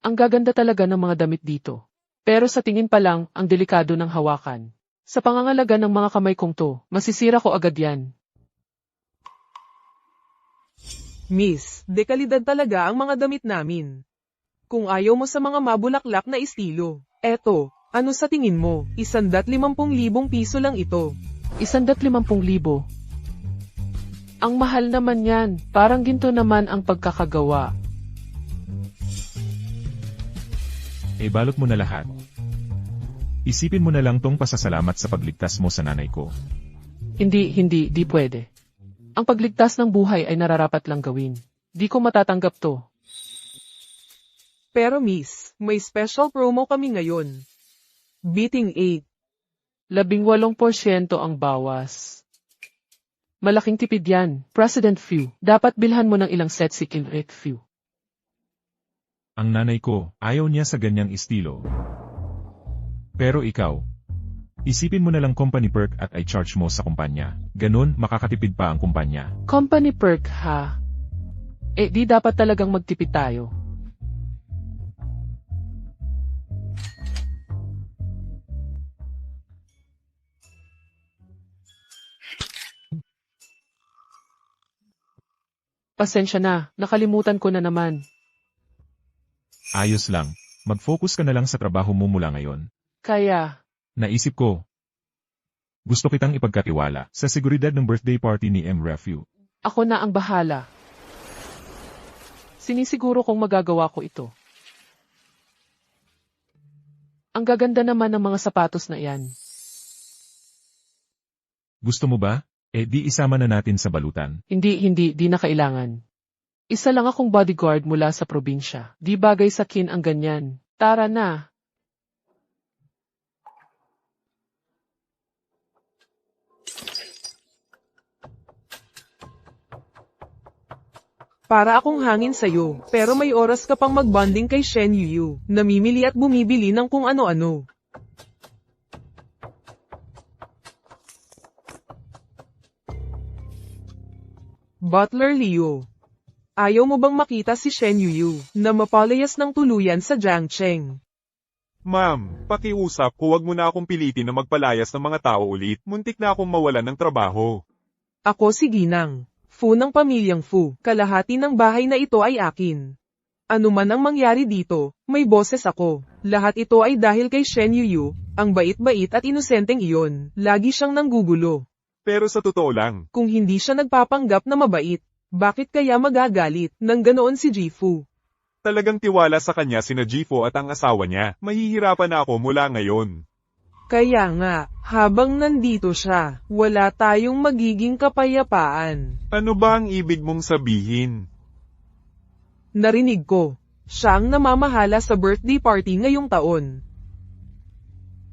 Ang gaganda talaga ng mga damit dito. Pero sa tingin pa lang, ang delikado ng hawakan. Sa pangangalaga ng mga kamay kong to, masisira ko agad yan. Miss, dekalidad talaga ang mga damit namin. Kung ayaw mo sa mga mabulaklak na estilo, eto, ano sa tingin mo? 150,000 piso lang ito. 150,000. Ang mahal naman yan, parang ginto naman ang pagkakagawa. Balot mo na lahat. Isipin mo na lang tong pasasalamat sa pagligtas mo sa nanay ko. Hindi, di pwede. Ang pagligtas ng buhay ay nararapat lang gawin. Di ko matatanggap to. Pero miss, may special promo kami ngayon. Beating 8. 18% ang bawas. Malaking tipid yan, President Few. Dapat bilhan mo ng ilang set si Kinrick Few. Ang nanay ko, ayaw niya sa ganyang estilo. Pero ikaw, isipin mo na lang company perk at i-charge mo sa kumpanya. Ganun, makakatipid pa ang kumpanya. Company perk ha? Di dapat talagang magtipid tayo. Pasensya na, nakalimutan ko na naman. Ayos lang. Mag-focus ka na lang sa trabaho mo mula ngayon. Kaya, Naisip ko, gusto kitang ipagkatiwala sa seguridad ng birthday party ni M. Refu. ako na ang bahala. Sinisiguro kong magagawa ko ito. Ang gaganda naman ng mga sapatos na iyan. Gusto mo ba? Di isama na natin sa balutan. Hindi, di na kailangan. Isa lang akong bodyguard mula sa probinsya. Di bagay sa kin ang ganyan. Tara na. Para akong hangin sa'yo, pero may oras ka pang magbonding kay Shen Yuyu, namimili at bumibili ng kung ano-ano. Butler Leo. Ayaw mo bang makita si Shen Yuyu, na mapalayas ng tuluyan sa Jiangcheng? Ma'am, pakiusap, huwag mo na akong pilitin na magpalayas ng mga tao ulit. Muntik na akong mawalan ng trabaho. Ako si Ginang. Fu ng pamilyang Fu, kalahati ng bahay na ito ay akin. Ano man ang mangyari dito, may boses ako. Lahat ito ay dahil kay Shen Yuyu, ang bait-bait at inosenteng iyon. Lagi siyang nanggugulo. Pero sa totoo lang, Kung hindi siya nagpapanggap na mabait, bakit kaya magagalit nang ganoon si Jifu? talagang tiwala sa kanya sina Jifo at ang asawa niya. Mahihirapan na ako mula ngayon. Kaya nga, habang nandito siya, wala tayong magiging kapayapaan. Ano ba ang ibig mong sabihin? Narinig ko, siya ang namamahala sa birthday party ngayong taon.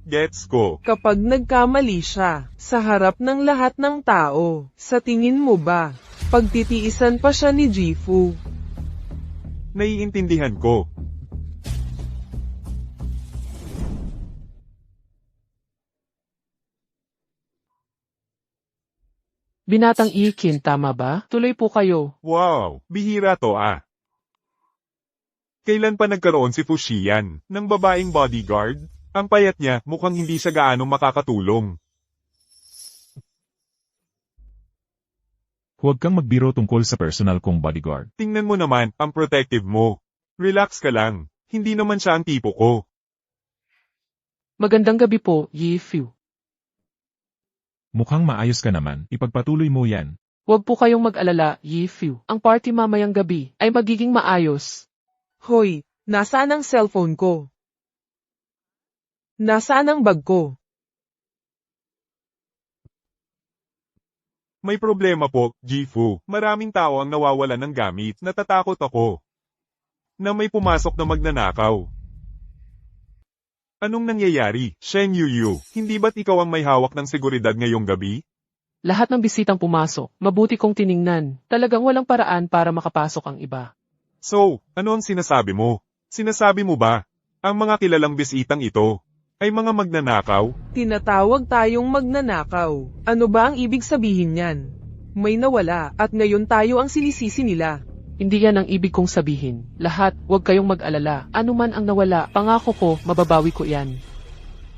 Gets ko. Kapag nagkamali siya, sa harap ng lahat ng tao, sa tingin mo ba, pagtitiisan pa siya ni Jifu? Naiintindihan ko. Binatang Ikin, tama ba? Tuloy po kayo. Wow, bihira to ah. Kailan pa nagkaroon si Fuxian ng babaeng bodyguard? Ang payat niya, mukhang hindi siya gaano makakatulong. Huwag kang magbiro tungkol sa personal kong bodyguard. Tingnan mo naman, ang protective mo. Relax ka lang, hindi naman siya ang tipo ko. Magandang gabi po, Yifu. Mukhang maayos ka naman, ipagpatuloy mo yan. Huwag po kayong mag-alala, Yifu. Ang party mamayang gabi ay magiging maayos. Hoy, nasaan ang cellphone ko? Nasaan ang bag ko? May problema po, Jifu. Maraming tao ang nawawalan ng gamit. Natatakot ako na may pumasok na magnanakaw. Anong nangyayari, Shen Yuyu? Hindi ba't ikaw ang may hawak ng seguridad ngayong gabi? Lahat ng bisitang pumasok, mabuti kong tiningnan. Talagang walang paraan para makapasok ang iba. So, ano ang sinasabi mo? Sinasabi mo ba, ang mga kilalang bisitang ito, ay mga magnanakaw? Tinatawag tayong magnanakaw. Ano ba ang ibig sabihin niyan? May nawala, at ngayon tayo ang sinisisi nila. Hindi yan ang ibig kong sabihin. Lahat, huwag kayong mag-alala. Ano man ang nawala, pangako ko, mababawi ko yan.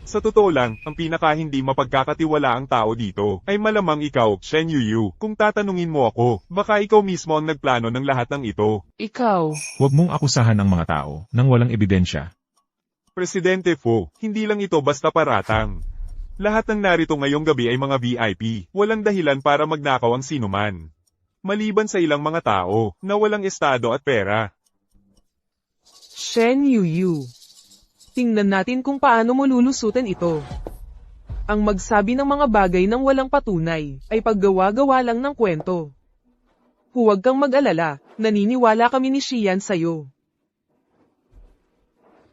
Sa totoo lang, ang pinaka hindi mapagkakatiwala ang tao dito, ay malamang ikaw, Shen Yuyu. Kung tatanungin mo ako, baka ikaw mismo ang nagplano ng lahat ng ito. Ikaw, Huwag mong akusahan ang mga tao nang walang ebidensya. Presidente Fu, hindi lang ito basta paratang. Lahat ng narito ngayong gabi ay mga VIP, walang dahilan para magnakaw ang sinuman. Maliban sa ilang mga tao, na walang estado at pera. Shen Yuyu. Tingnan natin kung paano mo lulusutin ito. Ang magsabi ng mga bagay ng walang patunay, ay paggawa-gawa lang ng kwento. Huwag kang mag-alala, naniniwala kami ni Xian sa'yo.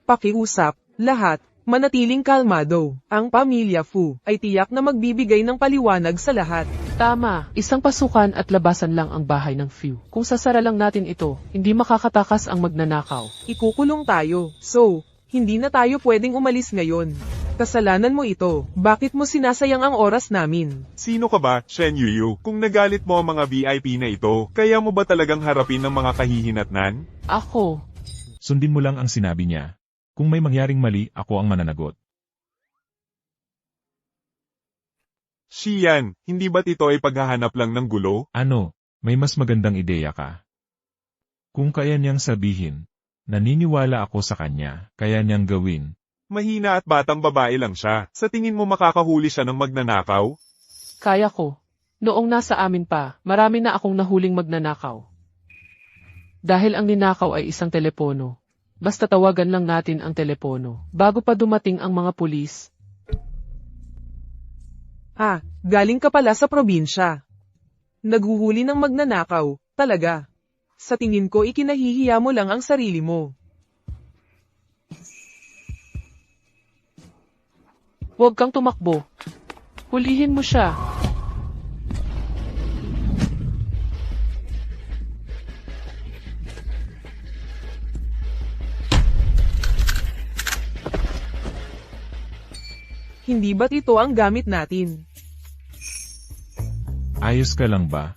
Pakiusap, lahat, manatiling kalmado. Ang pamilya Fu ay tiyak na magbibigay ng paliwanag sa lahat. tama. Isang pasukan at labasan lang ang bahay ng Few. Kung sasara lang natin ito, hindi makakatakas ang magnanakaw. Ikukulong tayo. So, hindi na tayo pwedeng umalis ngayon. Kasalanan mo ito. Bakit mo sinasayang ang oras namin? Sino ka ba, Shen Yuyu? Kung nagalit mo ang mga VIP na ito, kaya mo ba talagang harapin ng mga kahihinatnan? Ako, Sundin mo lang ang sinabi niya. Kung may mangyaring mali, ako ang mananagot. Xian, hindi ba't ito ay paghahanap lang ng gulo? Ano, may mas magandang ideya ka? Kung kaya niyang sabihin, naniniwala ako sa kanya, kaya niyang gawin. Mahina at batang babae lang siya. Sa tingin mo makakahuli siya ng magnanakaw? kaya ko. Noong nasa amin pa, marami na akong nahuling magnanakaw. Dahil ang ninakaw ay isang telepono. Basta tawagan lang natin ang telepono, bago pa dumating ang mga pulis. Galing ka pala sa probinsya. Naghuhuli ng magnanakaw, talaga. Sa tingin ko ikinahihiya mo lang ang sarili mo. Huwag kang tumakbo. Hulihin mo siya. Hindi ba't ito ang gamit natin? Ayos ka lang ba?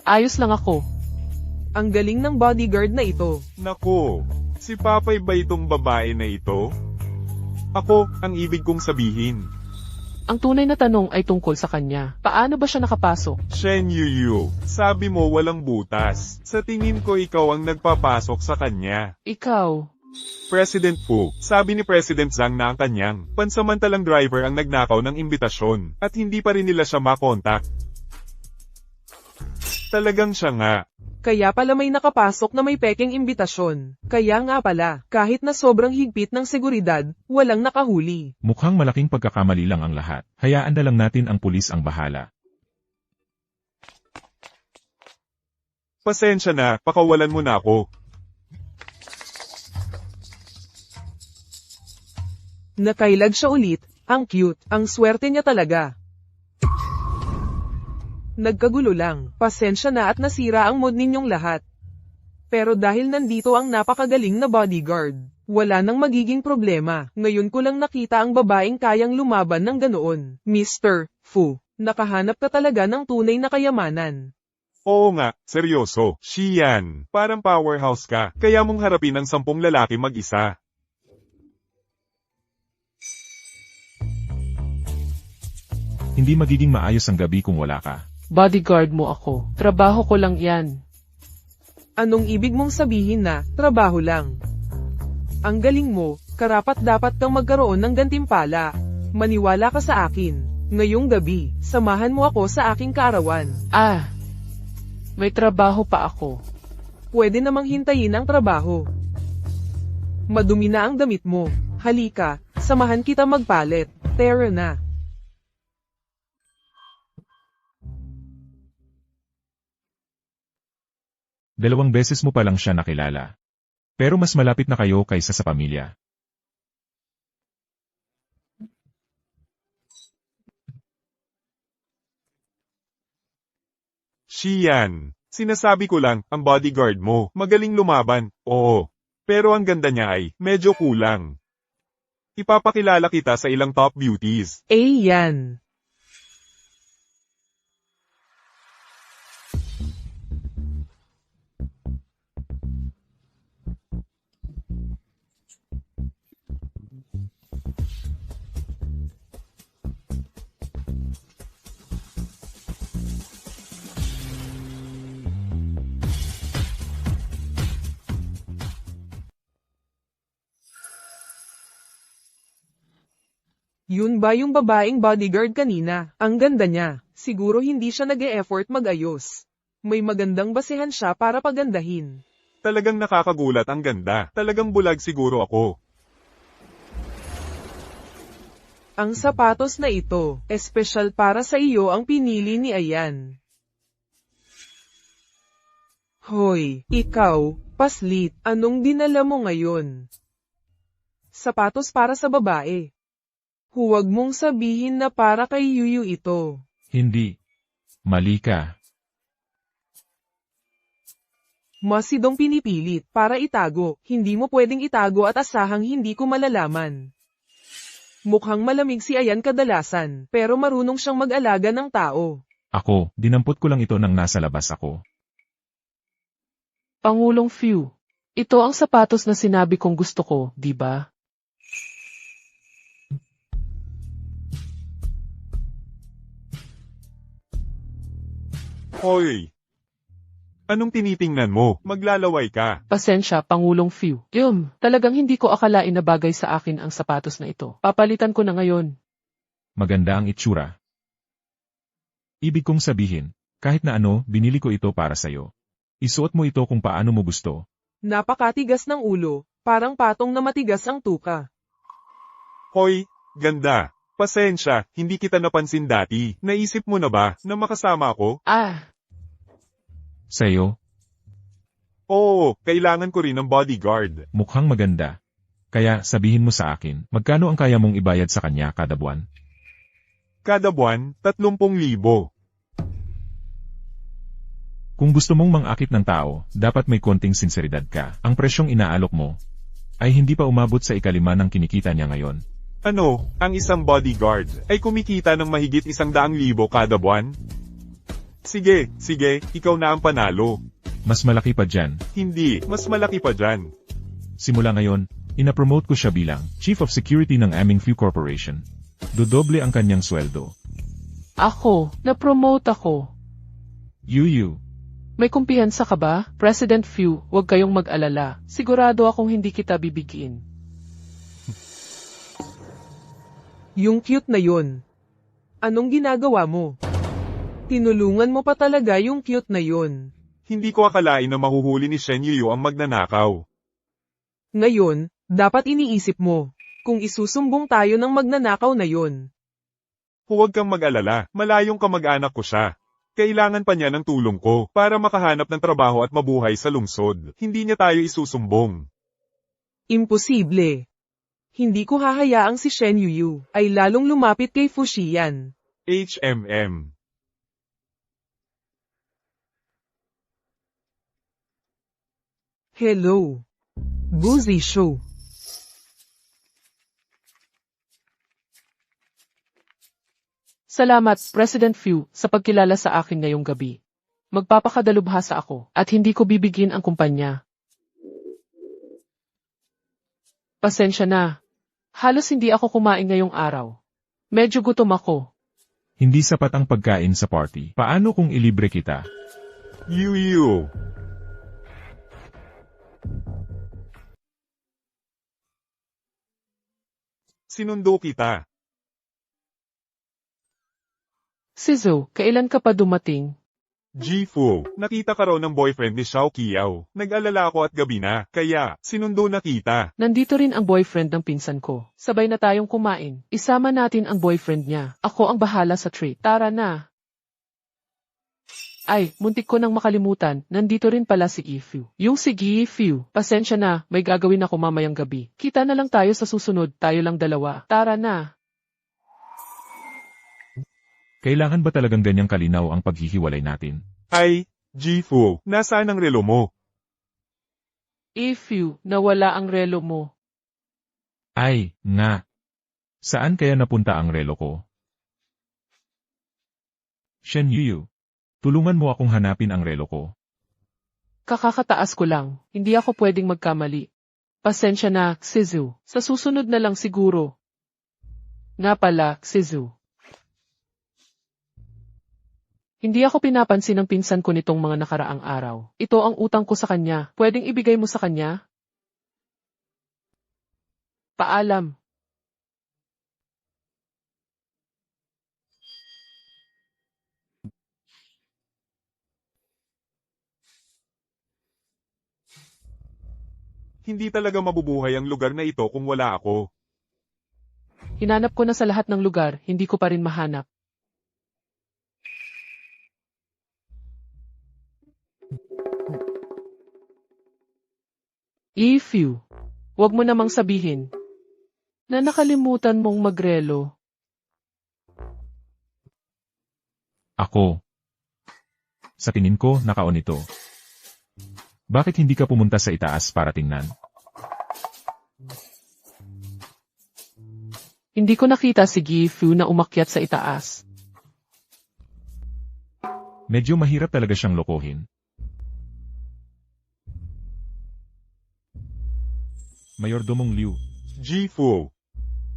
Ayos lang ako. Ang galing ng bodyguard na ito. Nako, si Papay ba itong babae na ito? Ako, ang ibig kong sabihin. Ang tunay na tanong ay tungkol sa kanya. Paano ba siya nakapasok? Shen Yuyu, sabi mo walang butas. Sa tingin ko ikaw ang nagpapasok sa kanya. Ikaw. President Fu, sabi ni President Zhang na ang kanyang pansamantalang driver ang nagnakaw ng imbitasyon at hindi pa rin nila siya makontak. Talagang siya nga. Kaya pala may nakapasok na may pekeng imbitasyon. Kaya nga pala, kahit na sobrang higpit ng seguridad, walang nakahuli. Mukhang malaking pagkakamali lang ang lahat. Hayaan na lang natin ang pulis ang bahala. Pasensya na, pakawalan mo na ako. Nakailag siya ulit, ang cute, ang swerte niya talaga. Nagkagulo lang, pasensya na at nasira ang mood ninyong lahat. Pero dahil nandito ang napakagaling na bodyguard, wala nang magiging problema. Ngayon ko lang nakita ang babaeng kayang lumaban ng ganoon. Mr. Fu, nakahanap ka talaga ng tunay na kayamanan. Oo nga, seryoso. Xian, parang powerhouse ka, kaya mong harapin ang 10 lalaki mag-isa. Hindi magiging maayos ang gabi kung wala ka. Bodyguard mo ako. Trabaho ko lang yan. Anong ibig mong sabihin na, trabaho lang? Ang galing mo, karapat-dapat kang magkaroon ng gantimpala. Maniwala ka sa akin. Ngayong gabi, samahan mo ako sa aking kaarawan. May trabaho pa ako. Pwede namang hintayin ang trabaho. Madumi na ang damit mo. Halika, samahan kita magpalit. Tara na. 2 beses mo pa lang siya nakilala. Pero mas malapit na kayo kaysa sa pamilya. Xian, sinasabi ko lang, ang bodyguard mo, magaling lumaban, oo. Pero ang ganda niya ay, medyo kulang. Ipapakilala kita sa ilang top beauties. Yan. Yun ba yung babaeng bodyguard kanina? Ang ganda niya. Siguro hindi siya nag-e-effort mag-ayos. May magandang basehan siya para pagandahin. Talagang nakakagulat ang ganda. Talagang bulag siguro ako. Ang sapatos na ito, espesyal para sa iyo ang pinili ni Ayan. Hoy, ikaw, paslit, anong dinala mo ngayon? Sapatos para sa babae. Huwag mong sabihin na para kay Yuyu ito. Hindi. Mali ka. Masidong pinipilit para itago, hindi mo pwedeng itago at asahang hindi ko malalaman. Mukhang malamig si Ayan kadalasan, pero marunong siyang mag-alaga ng tao. Ako, dinampot ko lang ito nang nasa labas ako. Pangulong Few. Ito ang sapatos na sinabi kong gusto ko, di ba? Hoy! Anong tinitingnan mo? Maglalaway ka. Pasensya, Pangulong Few. Talagang hindi ko akalain na bagay sa akin ang sapatos na ito. Papalitan ko na ngayon. Maganda ang itsura. Ibig kong sabihin, kahit na ano, binili ko ito para sayo. Isuot mo ito kung paano mo gusto. Napakatigas ng ulo, parang patong na matigas ang tuka. Hoy, ganda. Pasensya, hindi kita napansin dati. Naisip mo na ba na makasama ako? Sayo, Oo, kailangan ko rin ng bodyguard. mukhang maganda. Kaya sabihin mo sa akin, magkano ang kaya mong ibayad sa kanya kada buwan? Kada buwan, 30,000. Kung gusto mong mangakit ng tao, dapat may konting sinseridad ka. Ang presyong inaalok mo ay hindi pa umabot sa 1/5 ng kinikita niya ngayon. Ano, ang isang bodyguard ay kumikita ng mahigit 100,000 kada buwan? Sige, ikaw na ang panalo. Mas malaki pa dyan. Hindi, mas malaki pa dyan. Simula ngayon, inapromote ko siya bilang Chief of Security ng aming Few Corporation. Dodoble ang kanyang sweldo. Ako, na-promote ako. Yuyu, May kumpiyansa ka ba? President Few, huwag kayong mag-alala. Sigurado akong hindi kita bibigyan. Yung cute na yun. Anong ginagawa mo? Tinulungan mo pa talaga yung cute na yun. Hindi ko akalain na mahuhuli ni Shen Yuyu ang magnanakaw. Ngayon, dapat iniisip mo, kung isusumbong tayo ng magnanakaw na yun. Huwag kang mag-alala, malayong kamag-anak ko siya. Kailangan pa niya ng tulong ko para makahanap ng trabaho at mabuhay sa lungsod. Hindi niya tayo isusumbong. Imposible. Hindi ko hahayaang si Shen Yuyu ay lalong lumapit kay Fuxian. HMM. Hello. Boozy Show. Salamat, President Few, sa pagkilala sa akin ngayong gabi. Magpapakadalubhasa ako, at hindi ko bibigyan ang kumpanya. Pasensya na. Halos hindi ako kumain ngayong araw. Medyo gutom ako. hindi sapat ang pagkain sa party. Paano kung ilibre kita? Yuyu. Sinundo kita. Sizo, kailan ka pa dumating? Jifu, nakita ka raw ng boyfriend ni Xiao Qiao. Nag-alala ako at gabi na, kaya, sinundo na kita. Nandito rin ang boyfriend ng pinsan ko. Sabay na tayong kumain. Isama natin ang boyfriend niya. Ako ang bahala sa treat. Tara na. Ay, muntik ko nang makalimutan. Nandito rin pala si Ifu. Yung si Gifu. Pasensya na, may gagawin ako mamayang gabi. Kita na lang tayo sa susunod, tayo lang dalawa. Tara na. Kailangan ba talagang ganyang kalinaw ang paghihiwalay natin? Ay, Gifu, nasaan ang relo mo? If nawala ang relo mo. Ay, nga. Saan kaya napunta ang relo ko? Shen Yu, tulungan mo akong hanapin ang relo ko. Kakakataas ko lang, hindi ako pwedeng magkamali. Pasensya na, Xizu. Sa susunod na lang siguro. Nga pala, Xizu. Hindi ako pinapansin ng pinsan ko nitong mga nakaraang araw. Ito ang utang ko sa kanya. Pwedeng ibigay mo sa kanya? Paalam. Hindi talaga mabubuhay ang lugar na ito kung wala ako. Hinanap ko na sa lahat ng lugar, hindi ko pa rin mahanap. Wag mo namang sabihin na nakalimutan mong magrelo. Ako. Sa tingin ko, nakaon ito. Bakit hindi ka pumunta sa itaas para tingnan? Hindi ko nakita si Gifu na umakyat sa itaas. Medyo mahirap talaga siyang lokohin. Mayordomong Liu, Gifu,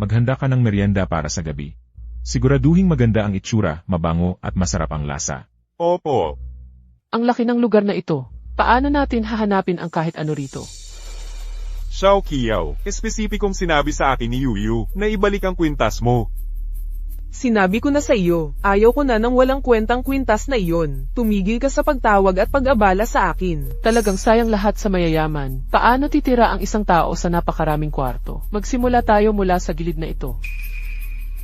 maghanda ka ng merienda para sa gabi. Siguraduhing maganda ang itsura, mabango at masarap ang lasa. opo. Ang laki ng lugar na ito. Paano natin hahanapin ang kahit ano rito? Xiao Qiao, espesipikong sinabi sa akin ni Yuyu na ibalik ang kwintas mo. Sinabi ko na sa iyo, ayaw ko na ng walang kwentang kwintas na iyon. Tumigil ka sa pagtawag at pag-abala sa akin. Talagang sayang lahat sa mayayaman. Paano titira ang isang tao sa napakaraming kwarto? Magsimula tayo mula sa gilid na ito.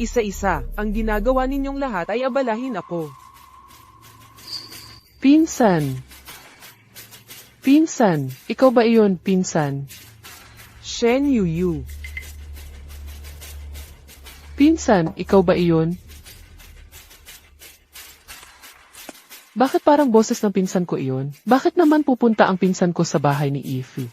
Isa-isa, ang ginagawa ninyong lahat ay abalahin ako. Pinsan, ikaw ba iyon, pinsan? Shen Yu. Pinsan, ikaw ba iyon? Bakit parang boses ng pinsan ko iyon? Bakit naman pupunta ang pinsan ko sa bahay ni Ifu?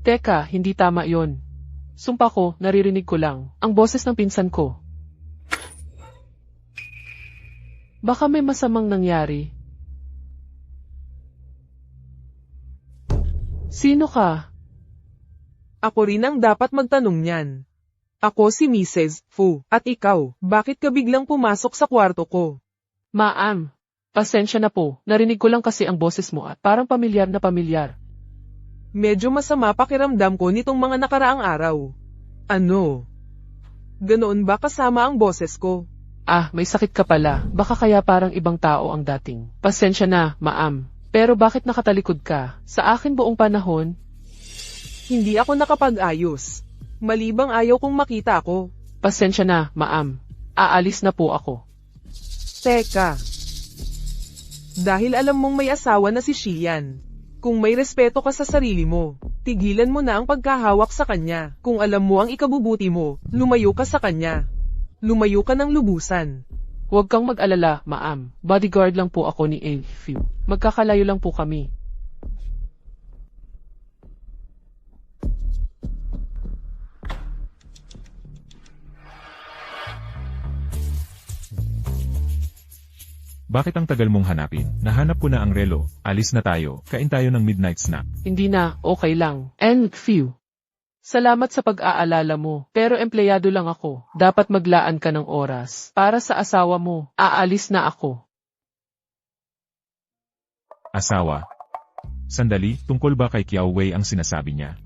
Teka, hindi tama yon. Sumpa ko, naririnig ko lang. Ang boses ng pinsan ko. Baka may masamang nangyari. Sino ka? Ako rin ang dapat magtanong niyan. Ako si Mrs. Fu, at ikaw, bakit ka biglang pumasok sa kwarto ko? Ma'am, pasensya na po. Narinig ko lang kasi ang boses mo at parang pamilyar na pamilyar. Medyo masama pakiramdam ko nitong mga nakaraang araw. Ano? Ganoon ba kasama ang boses ko? Ah, may sakit ka pala. Baka kaya parang ibang tao ang dating. Pasensya na, ma'am. Pero bakit nakatalikod ka? Sa akin buong panahon? Hindi ako nakapag-ayos. Malibang ayaw kong makita ako. Pasensya na, ma'am. Aalis na po ako. Teka. Dahil alam mong may asawa na si Xian. Kung may respeto ka sa sarili mo, tigilan mo na ang pagkahawak sa kanya. Kung alam mo ang ikabubuti mo, lumayo ka sa kanya. Lumayo ka ng lubusan. Huwag kang mag-alala, ma'am. Bodyguard lang po ako ni Afiu. Magkakalayo lang po kami. Bakit ang tagal mong hanapin? Nahanap ko na ang relo. Alis na tayo. Kain tayo ng midnight snack. Hindi na, okay lang. And few. Salamat sa pag-aalala mo, pero empleyado lang ako. Dapat maglaan ka ng oras. Para sa asawa mo, aalis na ako. Asawa. Sandali, tungkol ba kay Kiao Wei ang sinasabi niya?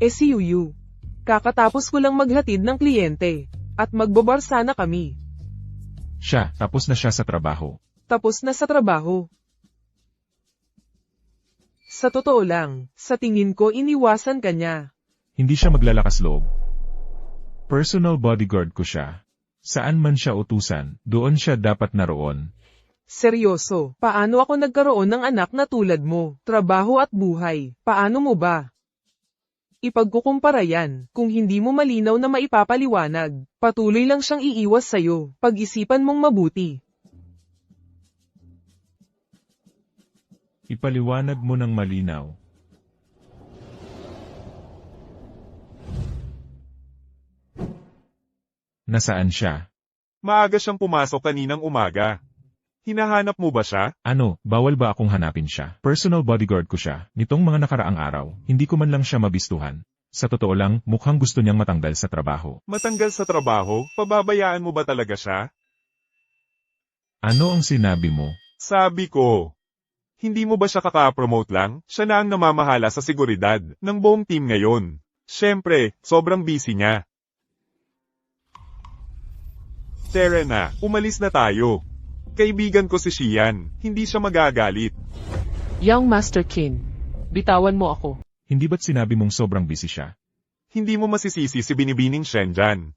Si Yuyu. Kakatapos ko lang maghatid ng kliyente. At magbabar sana kami. Siya, tapos na siya sa trabaho. Tapos na sa trabaho. Sa totoo lang, sa tingin ko iniwasan ka niya. Hindi siya maglalakas loob. Personal bodyguard ko siya. Saan man siya utusan, doon siya dapat naroon. Seryoso, paano ako nagkaroon ng anak na tulad mo? Trabaho at buhay, paano mo ba? Ipagkukumpara yan, kung hindi mo malinaw na maipapaliwanag, patuloy lang siyang iiwas sa'yo, pag-isipan mong mabuti. Ipaliwanag mo ng malinaw. Nasaan siya? Maaga siyang pumasok kaninang umaga. Hinahanap mo ba siya? Ano, bawal ba akong hanapin siya? Personal bodyguard ko siya. Nitong mga nakaraang araw, hindi ko man lang siya mabistuhan. Sa totoo lang, mukhang gusto niyang matanggal sa trabaho. Matanggal sa trabaho? Pababayaan mo ba talaga siya? Ano ang sinabi mo? Sabi ko. Hindi mo ba siya kaka-promote lang? Siya na ang namamahala sa seguridad ng buong team ngayon. Siyempre, sobrang busy niya. Serena, umalis na tayo. Kaibigan ko si Xian, hindi siya magagalit. Young Master Qin, bitawan mo ako. Hindi ba't sinabi mong sobrang busy siya? Hindi mo masisisi si Binibining Shen dyan.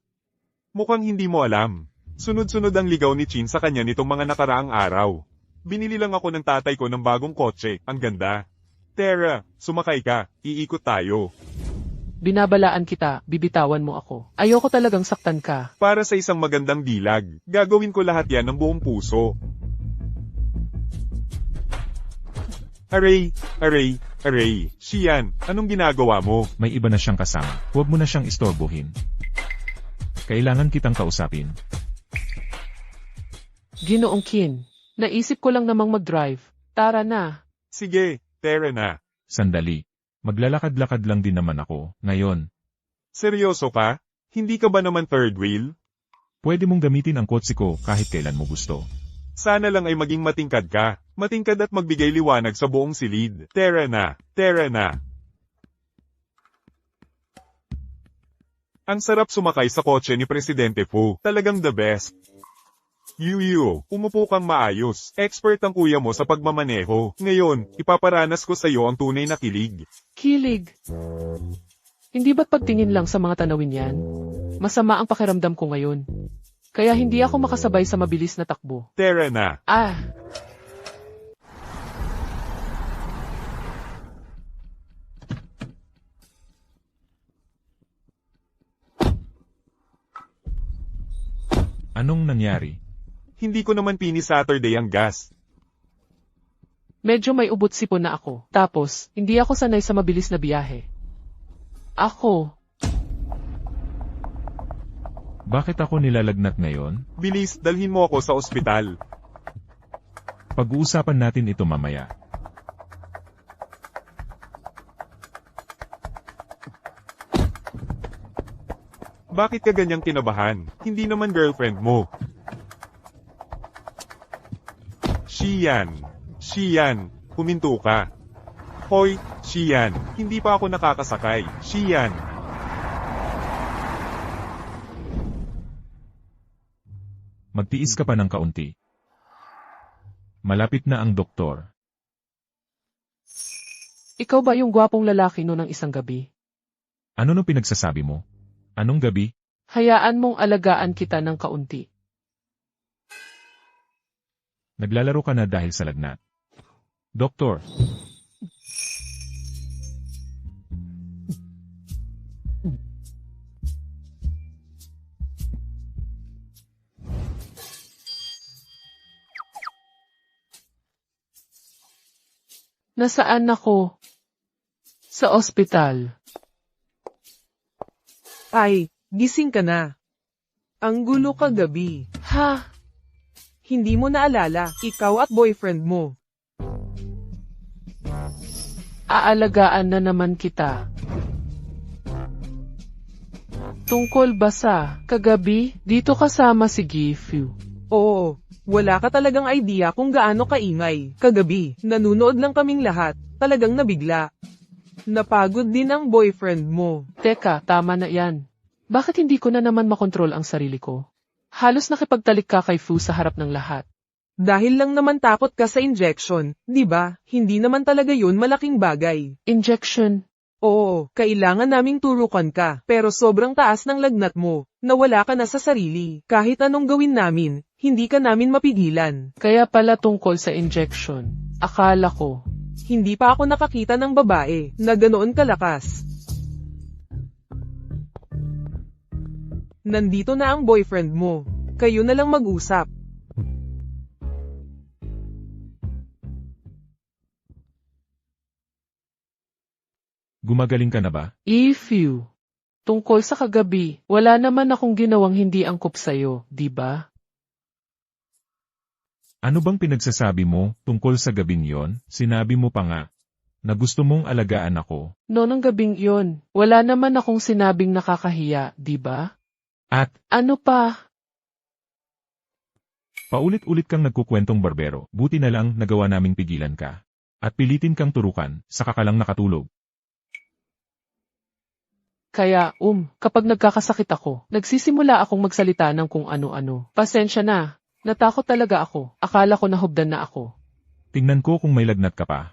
Mukhang hindi mo alam. Sunod-sunod ang ligaw ni Qin sa kanya nitong mga nakaraang araw. Binili lang ako ng tatay ko ng bagong kotse, ang ganda. Tara, sumakay ka, iikot tayo. Binabalaan kita, bibitawan mo ako. Ayoko talagang saktan ka. Para sa isang magandang dilag, gagawin ko lahat yan ng buong puso. Aray, aray, aray. Xian, anong ginagawa mo? May iba na siyang kasama. Huwag mo na siyang istorbohin. Kailangan kitang kausapin. Ginoong Qin, naisip ko lang namang mag-drive. Tara na. Sige, tara na. Sandali. Maglalakad-lakad lang din naman ako, ngayon. Seryoso ka? Hindi ka ba naman third wheel? Pwede mong gamitin ang kotse ko kahit kailan mo gusto. Sana lang ay maging matingkad ka. Matingkad at magbigay liwanag sa buong silid. Tara na, tara na. Ang sarap sumakay sa kotse ni Presidente Fu. Talagang the best. Yu, umupo kang maayos. Expert ang kuya mo sa pagmamaneho. Ngayon, ipaparanas ko sa iyo ang tunay na kilig. Kilig. Hindi ba't pagtingin lang sa mga tanawin yan? Masama ang pakiramdam ko ngayon. Kaya hindi ako makasabay sa mabilis na takbo. Tara na. Ah! Anong nangyari? Hindi ko naman pini-Saturday ang gas. Medyo may ubot sipon na ako. Tapos, hindi ako sanay sa mabilis na biyahe. Ako. Bakit ako nilalagnat ngayon? Bilis, dalhin mo ako sa ospital. Pag-uusapan natin ito mamaya. Bakit ka ganyang kinabahan? Hindi naman girlfriend mo. Xian, huminto ka. Hoy, Xian, hindi pa ako nakakasakay. Xian. Magtiis ka pa ng kaunti. Malapit na ang doktor. Ikaw ba yung gwapong lalaki no ng isang gabi? Ano nung pinagsasabi mo? Anong gabi? Hayaan mong alagaan kita ng kaunti. Naglalaro ka na dahil sa lagnat. Doktor. Nasaan ako? Sa ospital. Ay, gising ka na. Ang gulo kagabi. Ha? Hindi mo naalala, ikaw at boyfriend mo. Aalagaan na naman kita. Tungkol ba sa kagabi, dito kasama si Gifu? Oo, wala ka talagang idea kung gaano kaingay. Kagabi, nanunood lang kaming lahat, talagang nabigla. Napagod din ang boyfriend mo. Teka, tama na yan. Bakit hindi ko na naman makontrol ang sarili ko? Halos nakipagtalik ka kay Fu sa harap ng lahat. Dahil lang naman takot ka sa injection, di ba? Hindi naman talaga yun malaking bagay. Injection. Oo, kailangan naming turukan ka, pero sobrang taas ng lagnat mo, nawala ka na sa sarili. Kahit anong gawin namin, hindi ka namin mapigilan. Kaya pala tungkol sa injection. Akala ko. Hindi pa ako nakakita ng babae na ganoon kalakas. Nandito na ang boyfriend mo. Kayo na lang mag-usap. Gumagaling ka na ba? If tungkol sa kagabi, wala naman akong ginawang hindi angkop sa'yo, di ba? Ano bang pinagsasabi mo tungkol sa gabing yon? Sinabi mo pa nga na gusto mong alagaan ako. Noong gabing yon, wala naman akong sinabing nakakahiya, di ba? At Ano pa? paulit-ulit kang nagkukwentong barbero. Buti na lang nagawa naming pigilan ka. At pilitin kang turukan, saka ka lang nakatulog. Kaya, kapag nagkakasakit ako, nagsisimula akong magsalita ng kung ano-ano. Pasensya na. Natakot talaga ako. Akala ko nahubdan na ako. Tingnan ko kung may lagnat ka pa.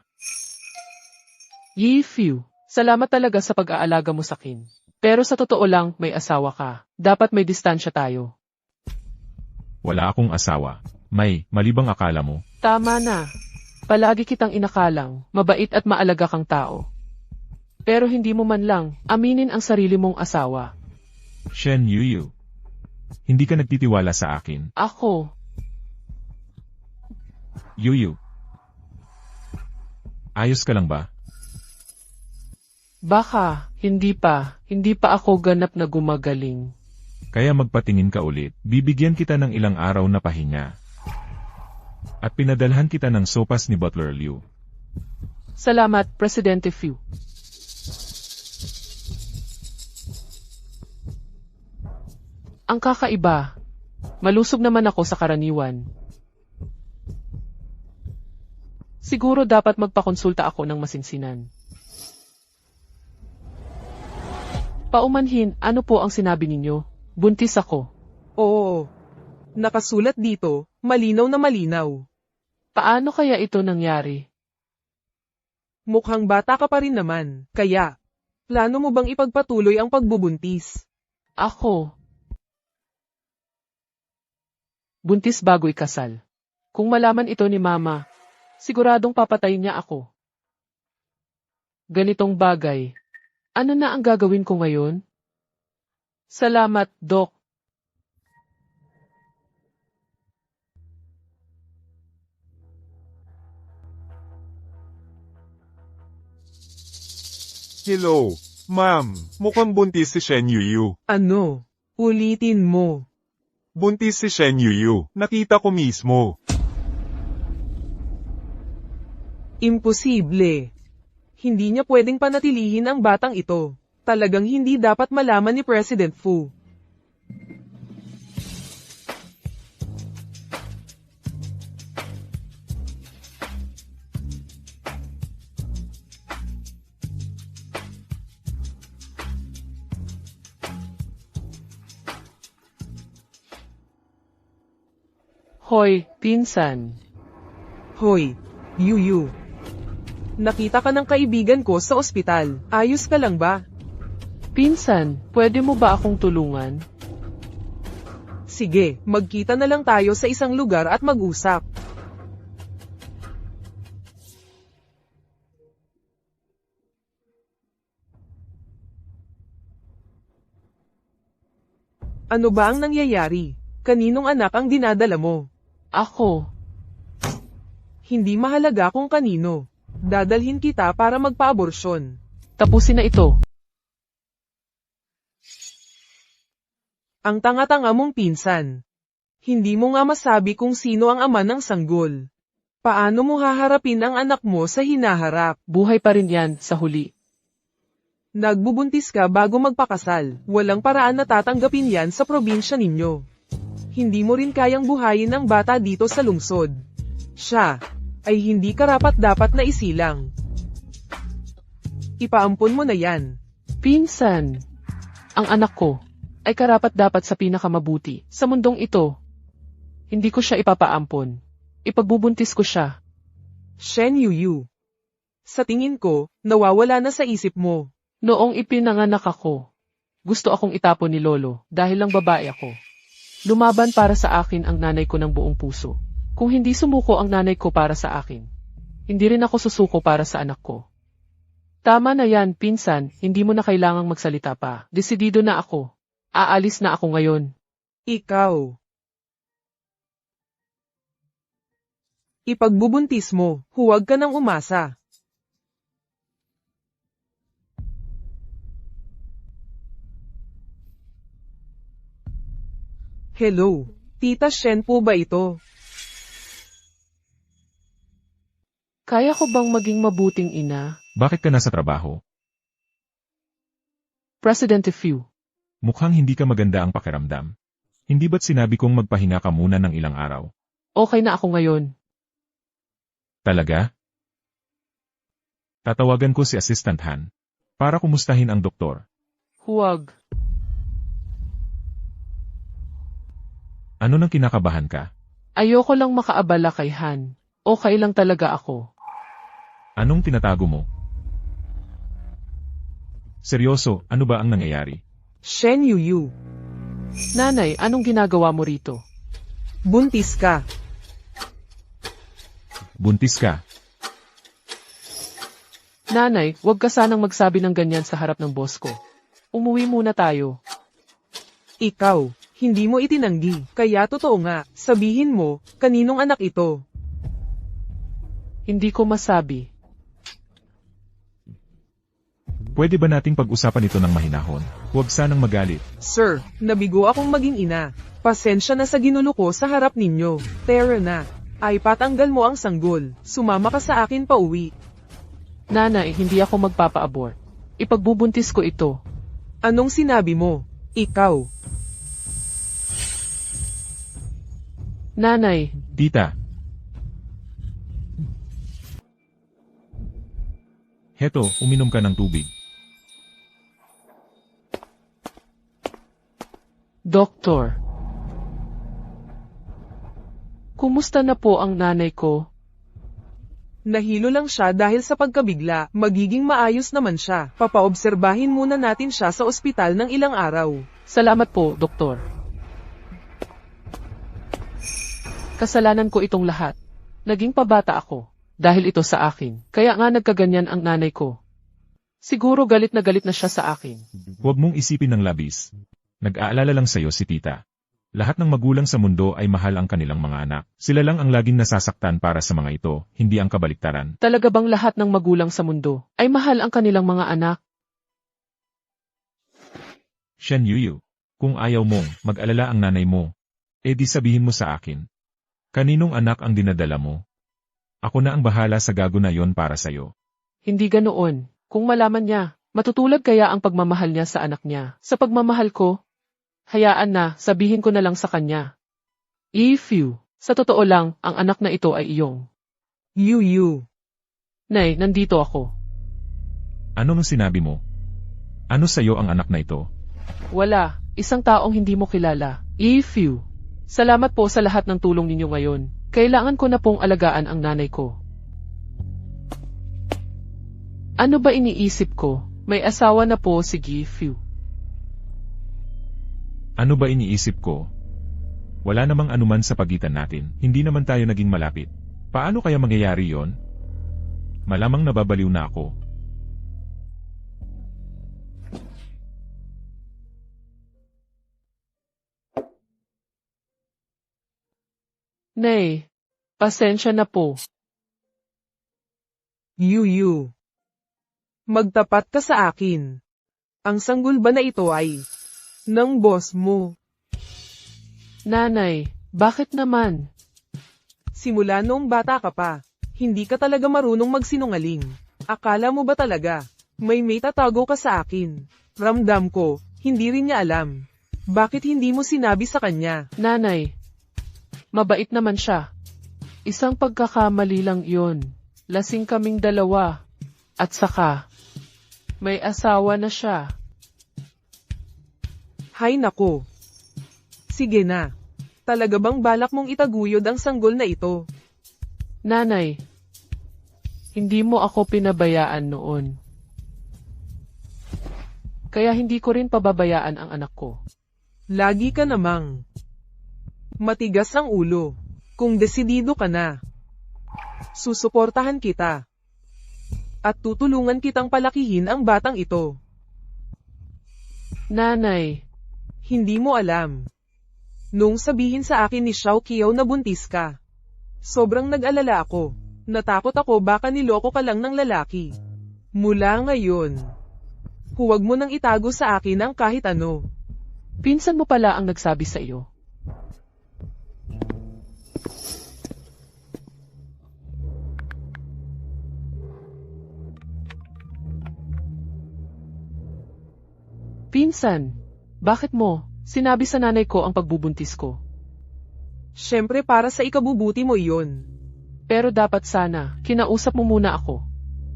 Salamat talaga sa pag-aalaga mo sa akin. Pero sa totoo lang, may asawa ka. Dapat may distansya tayo. Wala akong asawa. Malibang akala mo. Tama na. Palagi kitang inakalang, mabait at maalaga kang tao. Pero hindi mo man lang aminin ang sarili mong asawa. Shen Yuyu. Hindi ka nagtitiwala sa akin. Ako, Yuyu. Ayos ka lang ba? baka, hindi pa ako ganap na gumagaling. Kaya magpatingin ka ulit. Bibigyan kita ng ilang araw na pahinga. At pinadalhan kita ng sopas ni Butler Liu. Salamat, Presidente Fu. Ang kakaiba. Malusog naman ako sa karaniwan. Siguro dapat magpakonsulta ako ng masinsinan. Paumanhin, ano po ang sinabi ninyo? Buntis ako. Oo. Nakasulat dito, malinaw na malinaw. Paano kaya ito nangyari? Mukhang bata ka pa rin naman, kaya, plano mo bang ipagpatuloy ang pagbubuntis? Ako. Buntis bago ikasal. Kung malaman ito ni Mama, siguradong papatayin niya ako. Ganitong bagay. Ano na ang gagawin ko ngayon? Salamat, Doc. Hello, ma'am. Mukhang buntis si Shen Yuyu. Ano? Ulitin mo. Buntis si Shen Yuyu. Nakita ko mismo. Imposible. Hindi niya pwedeng panatilihin ang batang ito. Talagang hindi dapat malaman ni President Fu. Hoy, pinsan. Hoy, Yuyu. Nakita ka ng kaibigan ko sa ospital. Ayos ka lang ba? Pinsan, pwede mo ba akong tulungan? Sige, magkita na lang tayo sa isang lugar at mag-usap. Ano ba ang nangyayari? Kaninong anak ang dinadala mo? Ako. Hindi mahalaga kung kanino. Dadalhin kita para magpa-aborsyon. Tapusin na ito. Ang tanga-tanga mong pinsan. Hindi mo nga masabi kung sino ang ama ng sanggol. Paano mo haharapin ang anak mo sa hinaharap? Buhay pa rin yan sa huli. Nagbubuntis ka bago magpakasal. Walang paraan na tatanggapin yan sa probinsya ninyo. Hindi mo rin kayang buhayin ang bata dito sa lungsod. Siya ay hindi karapat-dapat na isilang. Ipaampon mo na yan. Pinsan, ang anak ko ay karapat-dapat sa pinakamabuti sa mundong ito. Hindi ko siya ipapaampon. Ipagbubuntis ko siya. Shen Yuyu. Sa tingin ko, nawawala na sa isip mo. Noong ipinanganak ako, gusto akong itapon ni Lolo dahil lang babae ako. Lumaban para sa akin ang nanay ko ng buong puso. Kung hindi sumuko ang nanay ko para sa akin, hindi rin ako susuko para sa anak ko. Tama na yan, pinsan, hindi mo na kailangang magsalita pa. Desidido na ako. Aalis na ako ngayon. Ikaw. Ipagbubuntis mo, huwag ka nang umasa. Hello, Tita Shen po ba ito? Kaya ko bang maging mabuting ina? Bakit ka nasa trabaho? President Fu. Mukhang hindi ka maganda ang pakiramdam. Hindi ba't sinabi kong magpahinga ka muna ng ilang araw? Okay na ako ngayon. Talaga? Tatawagan ko si Assistant Han para kumustahin ang doktor. Huwag. Ano nang kinakabahan ka? Ayoko lang makaabala kay Han. Okay lang talaga ako. Anong tinatago mo? Seryoso, ano ba ang nangyayari? Shen Yuyu, Nanay, anong ginagawa mo rito? buntis ka. Buntis ka. Nanay, huwag ka sanang magsabi ng ganyan sa harap ng boss ko. Umuwi muna tayo. Ikaw, hindi mo itinanggi, kaya totoo nga, sabihin mo, kaninong anak ito? Hindi ko masabi. Pwede ba nating pag-usapan ito ng mahinahon? Huwag sanang magalit. Sir, nabigo akong maging ina. Pasensya na sa ginulo ko sa harap ninyo. Tara na. Ay patanggal mo ang sanggol. Sumama ka sa akin pa uwi. Nanay, hindi ako magpapa-abort. Ipagbubuntis ko ito. Anong sinabi mo? Ikaw. Nanay, Tita. Heto, uminom ka ng tubig. Doktor. Kumusta na po ang nanay ko? Nahilo lang siya dahil sa pagkabigla. Magiging maayos naman siya. Papaobserbahin muna natin siya sa ospital ng ilang araw. Salamat po, doktor. Kasalanan ko itong lahat. Naging pabata ako. Dahil ito sa akin. Kaya nga nagkaganyan ang nanay ko. Siguro galit na siya sa akin. Huwag mong isipin ng labis. Nag-aalala lang sa'yo si tita. Lahat ng magulang sa mundo ay mahal ang kanilang mga anak. Sila lang ang laging nasasaktan para sa mga ito, hindi ang kabaliktaran. Talaga bang lahat ng magulang sa mundo ay mahal ang kanilang mga anak? Shen Yuyu, kung ayaw mong mag-alala ang nanay mo, di sabihin mo sa akin. Kaninong anak ang dinadala mo? Ako na ang bahala sa gago na yon para sa'yo. Hindi ganoon. Kung malaman niya, matutulad kaya ang pagmamahal niya sa anak niya. Sa pagmamahal ko, hayaan na, sabihin ko na lang sa kanya. Yu, sa totoo lang, ang anak na ito ay iyong. Yuyu. Nay, nandito ako. Ano nang sinabi mo? Ano sa'yo ang anak na ito? Wala, isang taong hindi mo kilala. Yu, salamat po sa lahat ng tulong ninyo ngayon. Kailangan ko na pong alagaan ang nanay ko. Ano ba iniisip ko? May asawa na po si Gifu. Ano ba iniisip ko? Wala namang anuman sa pagitan natin, hindi naman tayo naging malapit. Paano kaya mangyayari yon? Malamang nababaliw na ako. Nay, pasensya na po. Yuyu. Magtapat ka sa akin. Ang sanggol ba na ito ay ng boss mo? Nanay, bakit naman? Simula noong bata ka pa, hindi ka talaga marunong magsinungaling. Akala mo ba talaga, may tatago ka sa akin? Ramdam ko, hindi rin niya alam. Bakit hindi mo sinabi sa kanya? Nanay, mabait naman siya. Isang pagkakamali lang yun. Lasing kaming dalawa. At saka, may asawa na siya. Hay nako. Sige na. Talaga bang balak mong itaguyod ang sanggol na ito? Nanay, hindi mo ako pinabayaan noon. Kaya hindi ko rin pababayaan ang anak ko. Lagi ka namang matigas ang ulo. Kung desidido ka na, susuportahan kita. At tutulungan kitang palakihin ang batang ito. Nanay, Hindi mo alam. Nung sabihin sa akin ni Xiao Qiao na buntis ka, sobrang nag-alala ako. Natakot ako baka niloko ka lang ng lalaki. Mula ngayon, huwag mo nang itago sa akin ang kahit ano. pinsan mo pala ang nagsabi sa iyo. Pinsan, bakit mo sinabi sa nanay ko ang pagbubuntis ko? Siyempre para sa ikabubuti mo iyon. Pero dapat sana, kinausap mo muna ako.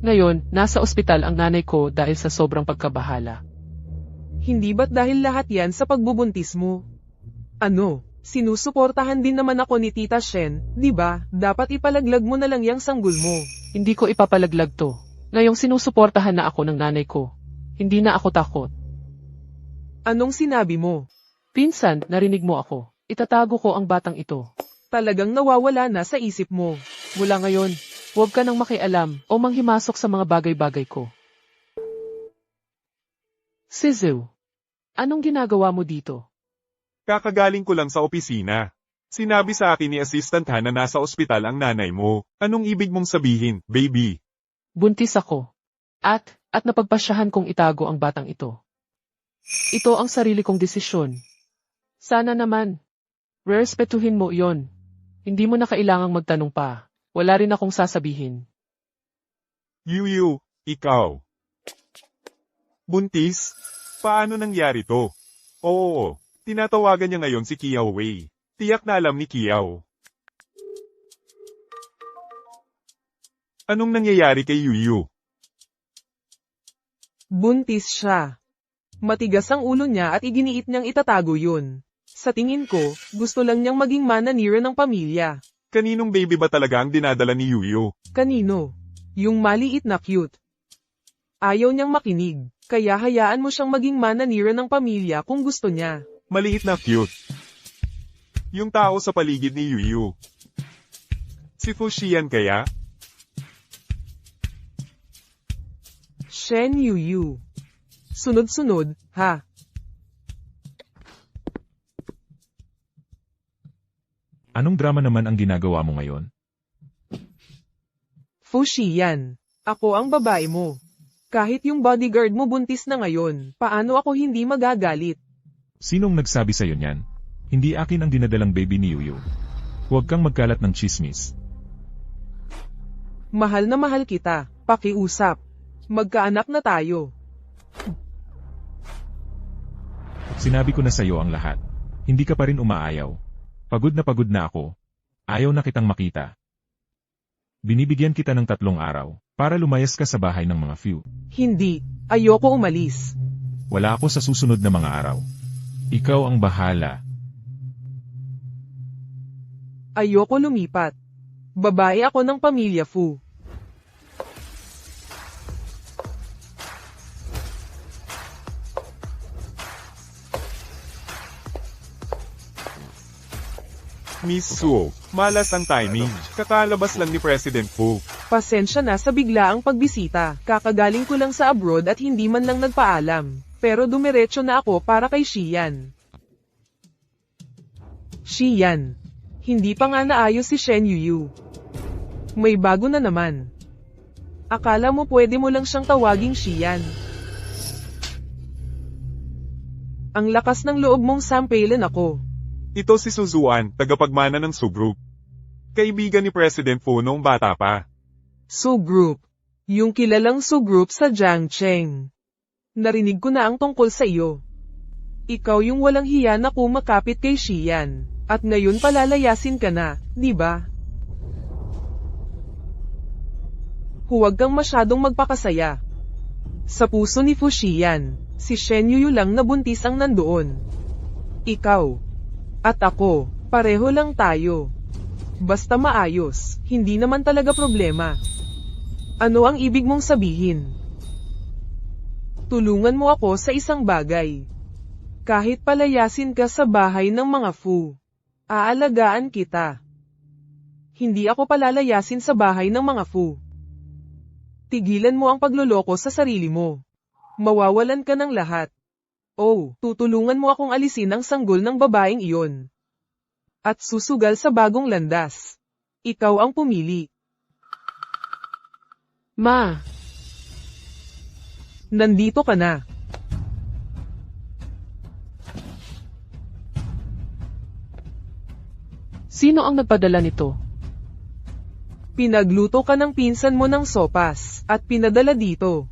Ngayon, nasa ospital ang nanay ko dahil sa sobrang pagkabahala. Hindi ba't dahil lahat yan sa pagbubuntis mo? Ano, sinusuportahan din naman ako ni Tita Shen, di ba? Dapat ipalaglag mo na lang yang sanggol mo. Hindi ko ipapalaglag to. Ngayong sinusuportahan na ako ng nanay ko. Hindi na ako takot. Anong sinabi mo? Pinsan, narinig mo ako. Itatago ko ang batang ito. Talagang nawawala na sa isip mo. Mula ngayon, huwag ka nang makialam o manghimasok sa mga bagay-bagay ko. Sizu, anong ginagawa mo dito? Kakagaling ko lang sa opisina. Sinabi sa akin ni Assistant Han na nasa ospital ang nanay mo. Anong ibig mong sabihin, baby? Buntis ako. At napagpasyahan kong itago ang batang ito. Ito ang sarili kong desisyon. Sana naman, respetuhin mo iyon. Hindi mo na kailangang magtanong pa. Wala rin akong sasabihin. Yu, ikaw. Buntis? Paano nangyari to? Oo, tinatawagan niya ngayon si Kiao Wei. Tiyak na alam ni Kiao. Anong nangyayari kay Yu? Buntis siya. Matigas ang ulo niya at iginiit niyang itatago yun. Sa tingin ko, gusto lang niyang maging mananira ng pamilya. Kaninong baby ba talaga ang dinadala ni Yu? Kanino? Yung maliit na cute. Ayaw niyang makinig, kaya hayaan mo siyang maging mananira ng pamilya kung gusto niya. Maliit na cute. Yung tao sa paligid ni Yu. Si Fu Xian kaya? Shen Yu. Sunod-sunod, ha? Anong drama naman ang ginagawa mo ngayon? Fu Xian, ako ang babae mo. Kahit yung bodyguard mo buntis na ngayon, paano ako hindi magagalit? Sinong nagsabi sa'yo niyan? Hindi akin ang dinadalang baby ni Yu. Huwag kang magkalat ng chismis. Mahal na mahal kita, pakiusap. Magkaanak na tayo. Sinabi ko na sa'yo ang lahat. Hindi ka pa rin umaayaw. Pagod na ako. Ayaw na kitang makita. Binibigyan kita ng 3 araw, para lumayas ka sa bahay ng mga few. Hindi, ayoko umalis. Wala ako sa susunod na mga araw. Ikaw ang bahala. Ayoko lumipat. Babae ako ng pamilya Fu. Miss Suo, malas ang timing. Kakalabas lang ni President Fu. Pasensya na sa biglaang pagbisita. Kakagaling ko lang sa abroad at hindi man lang nagpaalam. Pero dumiretso na ako para kay Xian. Xian. Hindi pa nga naayos si Shen Yu. May bago na naman. Akala mo pwede mo lang siyang tawaging Xian. Ang lakas ng loob mong sampailan ako. Ito si Suzuan, tagapagmana ng Su Group. Kaibigan ni President Fu noong bata pa. Su Group. Yung kilalang Su Group sa Jiangcheng. Narinig ko na ang tungkol sa iyo. Ikaw yung walang hiya na kumakapit kay Xian. At ngayon palalayasin ka na, di ba? Huwag kang masyadong magpakasaya. Sa puso ni Fu Xian, si Shen Yu lang na buntis ang nandoon. Ikaw. At ako, pareho lang tayo. Basta maayos, hindi naman talaga problema. Ano ang ibig mong sabihin? Tulungan mo ako sa isang bagay. Kahit palayasin ka sa bahay ng mga Fu, aalagaan kita. Hindi ako palalayasin sa bahay ng mga Fu. Tigilan mo ang pagloloko sa sarili mo. Mawawalan ka ng lahat. Oh, tutulungan mo akong alisin ang sanggol ng babaeng iyon. At susugal sa bagong landas. Ikaw ang pumili. Ma, Nandito ka na. sino ang nagpadala nito? Pinagluto ka ng pinsan mo ng sopas, at pinadala dito.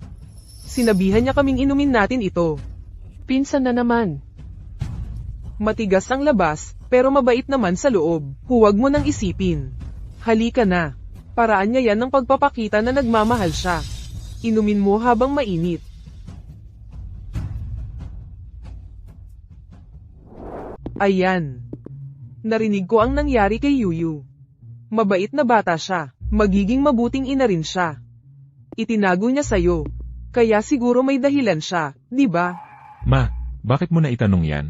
Sinabihan niya kaming inumin natin ito. Pinsan na naman. Matigas ang labas, pero mabait naman sa loob. Huwag mo nang isipin. Halika na. Paraan niya yan ng pagpapakita na nagmamahal siya. Inumin mo habang mainit. Ayan. Narinig ko ang nangyari kay Yuyu. Mabait na bata siya. Magiging mabuting ina rin siya. Itinago niya sa'yo. Kaya siguro may dahilan siya, di ba? Ma, bakit mo na itanong yan?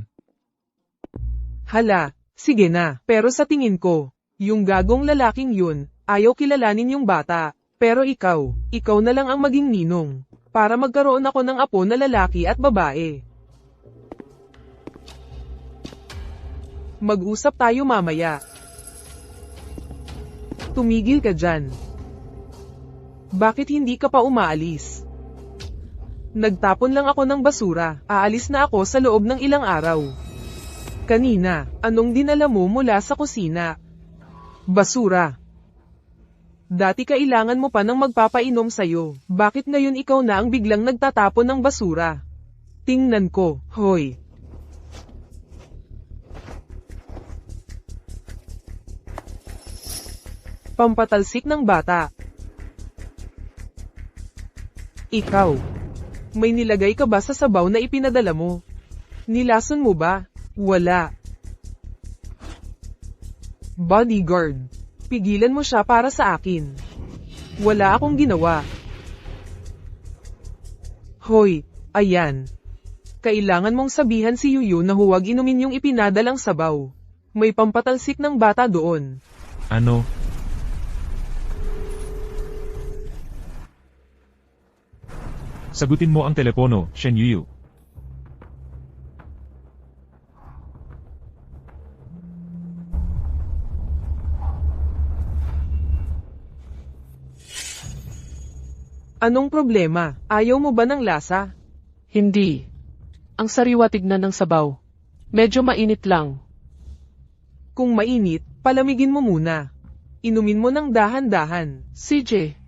Hala, sige na. Pero sa tingin ko, yung gagong lalaking yun, ayaw kilalanin yung bata. Pero ikaw na lang ang maging ninong. Para magkaroon ako ng apo na lalaki at babae. Mag-usap tayo mamaya. Tumigil ka dyan. Bakit hindi ka pa umaalis? Nagtapon lang ako ng basura, aalis na ako sa loob ng ilang araw. Kanina, anong dinala mo mula sa kusina? Basura. Dati kailangan mo pa ng magpapainom sa'yo, bakit ngayon ikaw na ang biglang nagtatapon ng basura? Tingnan ko, hoy. Pampatalsik ng bata. Ikaw. May nilagay ka ba sa sabaw na ipinadala mo? Nilason mo ba? Wala. Bodyguard. Pigilan mo siya para sa akin. Wala akong ginawa. Hoy, ayan. Kailangan mong sabihan si Yuyu na huwag inumin yung ipinadalang sabaw. May pampatalsik ng bata doon. Ano? Sagutin mo ang telepono, Shen Yuyu. Anong problema? Ayaw mo ba ng lasa? Hindi. Ang sariwa tignan ng sabaw. Medyo mainit lang. Kung mainit, palamigin mo muna. Inumin mo ng dahan-dahan. CJ,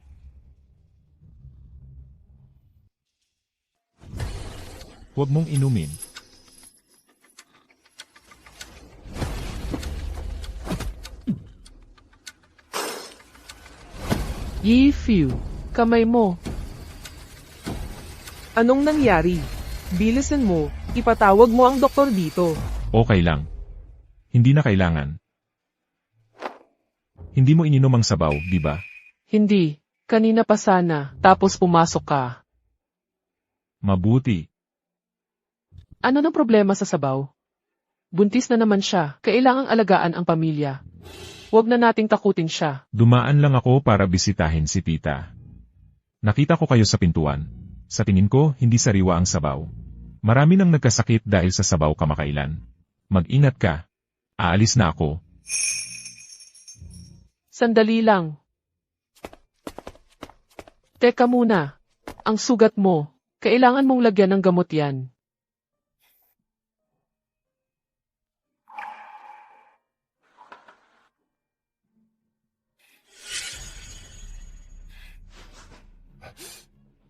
Huwag mong inumin. Yi-Few, kamay mo. Anong nangyari? Bilisan mo, ipatawag mo ang doktor dito. Okay lang. Hindi na kailangan. Hindi mo ininom ang sabaw, di ba? Hindi. Kanina pa sana, tapos pumasok ka. Mabuti. Ano ng problema sa sabaw? Buntis na naman siya, kailangang alagaan ang pamilya. Huwag na nating takutin siya. Dumaan lang ako para bisitahin si tita. Nakita ko kayo sa pintuan. Sa tingin ko, hindi sariwa ang sabaw. Marami nang nagkasakit dahil sa sabaw kamakailan. Mag-ingat ka. Aalis na ako. Sandali lang. Teka muna. Ang sugat mo, kailangan mong lagyan ng gamot yan.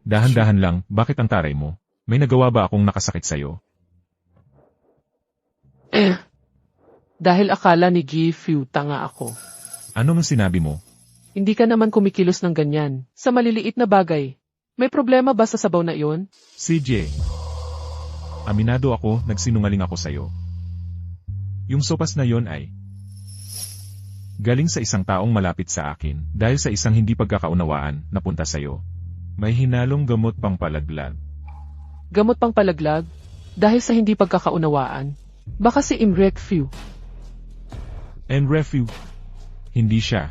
Dahan-dahan lang, bakit ang taray mo? May nagawa ba akong nakasakit sa'yo? Dahil akala ni Gi-Few tanga ako. Ano ang sinabi mo? Hindi ka naman kumikilos ng ganyan. Sa maliliit na bagay. May problema ba sa sabaw na iyon? CJ. Aminado ako, nagsinungaling ako sa'yo. Yung sopas na yon ay galing sa isang taong malapit sa akin, dahil sa isang hindi pagkakaunawaan, napunta sa'yo. May hinalong gamot pang palaglag. Gamot pang palaglag? Dahil sa hindi pagkakaunawaan? Baka si Imrek Few. And Refu. Hindi siya.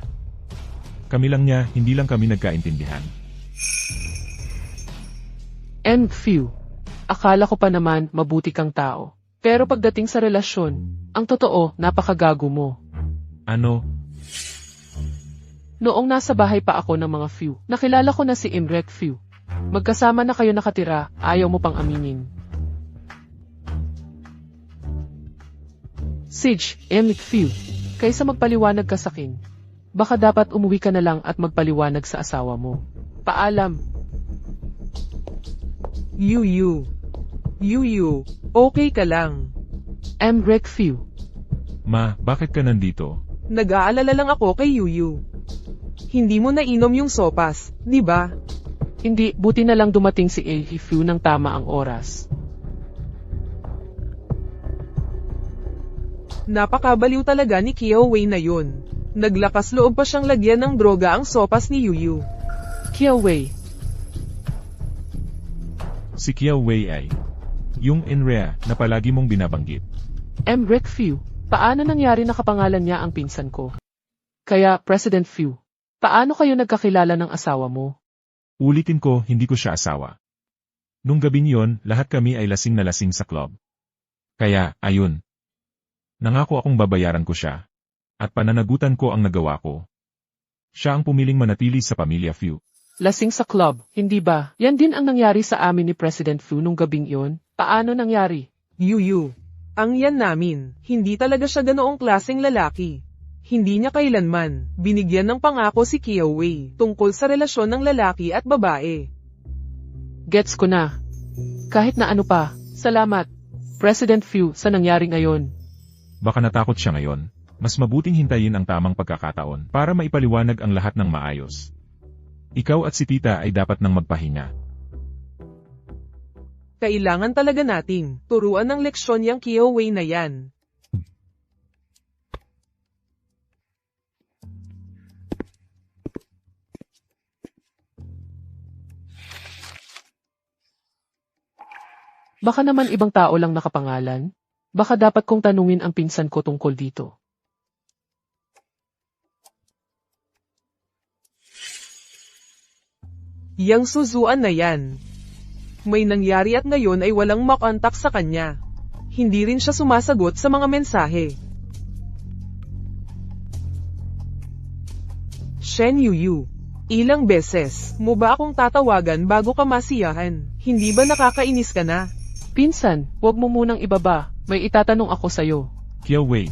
Kami lang niya, hindi lang kami nagkaintindihan. M. Few. Akala ko pa naman mabuti kang tao. Pero pagdating sa relasyon, ang totoo, napakagago mo. Ano? Noong nasa bahay pa ako ng mga Few, nakilala ko na si Imrek Few. Magkasama na kayo nakatira, ayaw mo pang aminin. Sige, Imrek Few. Kaysa magpaliwanag ka sa akin, baka dapat umuwi ka na lang at magpaliwanag sa asawa mo. Paalam. Yuyu, okay ka lang. Imrek Few. Ma, bakit ka nandito? Nag-aalala lang ako kay Yuyu. Hindi mo nainom yung sopas, di ba? Hindi, buti na lang dumating si Few ng tama ang oras. Napakabaliw talaga ni Kiao Wei na yun. Naglakas loob pa siyang lagyan ng droga ang sopas ni Yuyu. Kiao Wei. Si Kiao Wei ay yung Inrea na palagi mong binabanggit. Imrek Few. Paano nangyari na kapangalan niya ang pinsan ko? Kaya, President Few, paano kayo nagkakilala ng asawa mo? Ulitin ko, hindi ko siya asawa. Nung gabing yon, lahat kami ay lasing na lasing sa club. Kaya, ayun. Nangako akong babayaran ko siya. At pananagutan ko ang nagawa ko. Siya ang pumiling manatili sa pamilya Few. Lasing sa club, hindi ba? Yan din ang nangyari sa amin ni President Few nung gabing iyon. Paano nangyari? Yuyu, ang yan namin, hindi talaga siya ganoong klaseng lalaki. Hindi niya kailanman binigyan ng pangako si Kiao Wei tungkol sa relasyon ng lalaki at babae. Gets ko na. Kahit na ano pa, salamat. President Few, sa nangyari ngayon. Baka natakot siya ngayon. Mas mabuting hintayin ang tamang pagkakataon para maipaliwanag ang lahat ng maayos. Ikaw at si tita ay dapat nang magpahinga. Kailangan talaga nating turuan ng leksyon yang Kiao Wei na yan. Baka naman ibang tao lang nakapangalan? Baka dapat kong tanungin ang pinsan ko tungkol dito. Yang Suzuan na yan. May nangyari at ngayon ay walang makontak sa kanya. Hindi rin siya sumasagot sa mga mensahe. Shen Yuyu, ilang beses mo ba akong tatawagan bago ka masiyahan? Hindi ba nakakainis ka na? Pinsan, huwag mo munang ibaba. May itatanong ako sa'yo. Kiao Wei,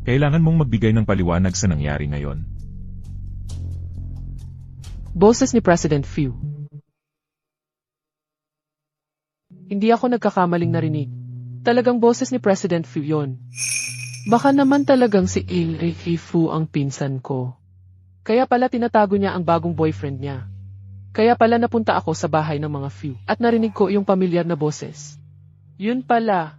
kailangan mong magbigay ng paliwanag sa nangyari ngayon. Boses ni President Few. Hindi ako nagkakamaling narinig. Talagang boses ni President Few yon. Baka naman talagang si Fu ang pinsan ko. Kaya pala tinatago niya ang bagong boyfriend niya. Kaya pala napunta ako sa bahay ng mga Few at narinig ko yung pamilyar na boses. Yun pala.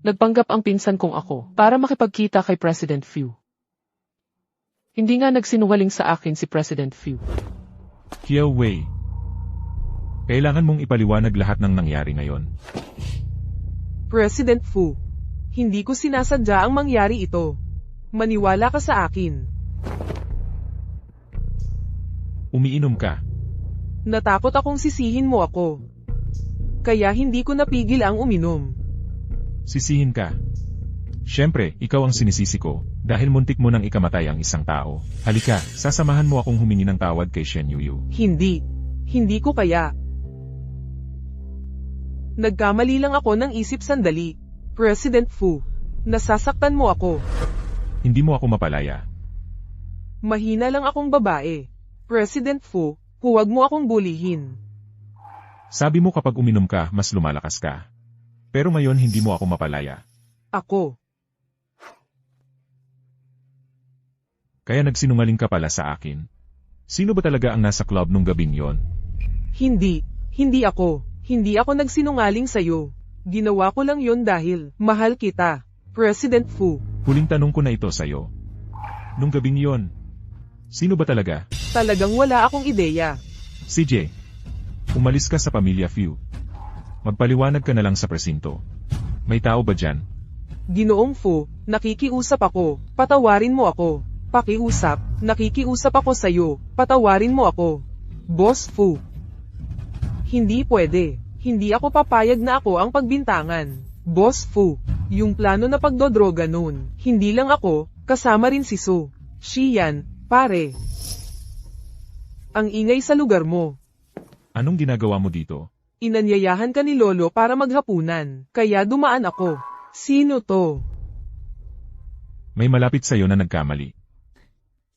Nagpanggap ang pinsan kong ako para makipagkita kay President Few. Hindi nga nagsinungaling sa akin si President Few. Kiao Wei, kailangan mong ipaliwanag lahat ng nangyari ngayon. President Fu, hindi ko sinasadya ang mangyari ito. Maniwala ka sa akin. Umiinom ka. Natakot akong sisihin mo ako. Kaya hindi ko napigil ang uminom. Sisihin ka. Siyempre, ikaw ang sinisisi ko, dahil muntik mo nang ikamatay ang isang tao. Halika, sasamahan mo akong humingi ng tawad kay Shen Yuyu. Hindi ko kaya. Nagkamali lang ako ng isip sandali. President Fu, nasasaktan mo ako. Hindi mo ako mapalaya. Mahina lang akong babae. President Fu, huwag mo akong bulihin. Sabi mo kapag uminom ka, mas lumalakas ka. Pero ngayon hindi mo ako mapalaya. Ako. Kaya nagsinungaling ka pala sa akin. Sino ba talaga ang nasa club nung gabing yon? Hindi ako. Hindi ako nagsinungaling sa'yo. Ginawa ko lang yon dahil mahal kita. President Fu. Huling tanong ko na ito sa'yo. Nung gabing yon, sino ba talaga? Talagang wala akong ideya. CJ, umalis ka sa pamilya Few. Magpaliwanag ka na lang sa presinto. May tao ba dyan? Ginoong Fu, nakikiusap ako, patawarin mo ako. Pakiusap, nakikiusap ako sa'yo, patawarin mo ako. Boss Fu. Hindi pwede. Hindi ako papayag na ako ang pagbintangan. Boss Fu, yung plano na pagdodroga noon, hindi lang ako, kasama rin si Su. Shiyan, pare. Ang ingay sa lugar mo. Anong ginagawa mo dito? Inanyayahan ka ni Lolo para maghapunan, kaya dumaan ako. Sino to? May malapit sa'yo na nagkamali.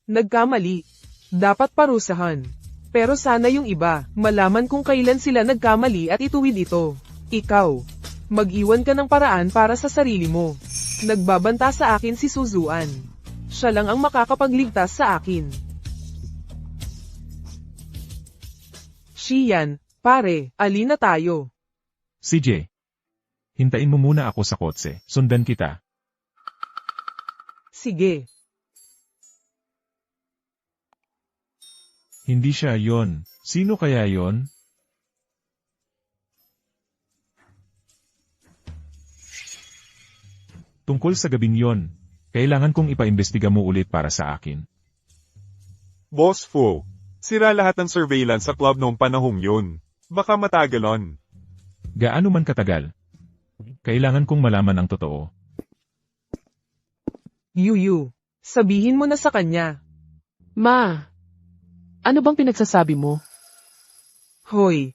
Nagkamali. Dapat parusahan. Pero sana yung iba, malaman kung kailan sila nagkamali at ituwid ito. Ikaw. Mag-iwan ka ng paraan para sa sarili mo. Nagbabanta sa akin si Suzuan. Siya lang ang makakapagligtas sa akin. Shiyan, pare, alin na tayo. CJ. Hintayin mo muna ako sa kotse. Sundan kita. Sige. Hindi siya yon. Sino kaya yon? Tungkol sa gabing yon, kailangan kong ipaimbestiga mo ulit para sa akin. Boss Fu, sira lahat ng surveillance sa club noong panahong yun. Baka matagalon. Gaano man katagal? Kailangan kong malaman ang totoo. Yuyu, sabihin mo na sa kanya. Ma, ano bang pinagsasabi mo? Hoy.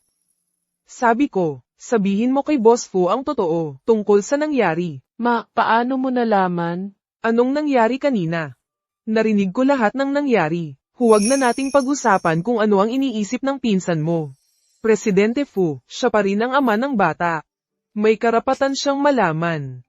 Sabi ko, sabihin mo kay Boss Fu ang totoo, tungkol sa nangyari. Ma, paano mo nalaman? Anong nangyari kanina? Narinig ko lahat ng nangyari. Huwag na nating pag-usapan kung ano ang iniisip ng pinsan mo. Presidente Fu, siya pa rin ang ama ng bata. May karapatan siyang malaman.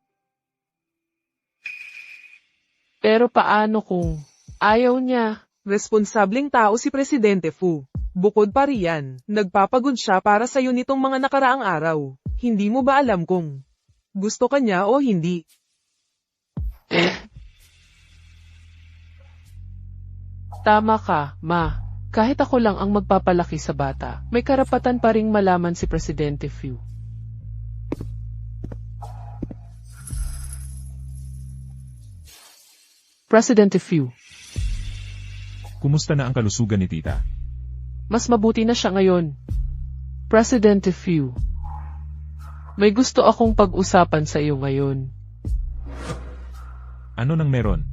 Pero paano kung ayaw niya? Responsableng tao si Presidente Fu. Bukod pa riyan, nagpapagod siya para sa'yo nitong mga nakaraang araw. Hindi mo ba alam kung gusto ka niya o hindi? Tama ka, Ma. Kahit ako lang ang magpapalaki sa bata, may karapatan pa ring malaman si Presidente Fu. Presidente Fu, Kumusta na ang kalusugan ni tita? mas mabuti na siya ngayon. Presidente Fu, may gusto akong pag-usapan sa iyo ngayon. Ano nang meron?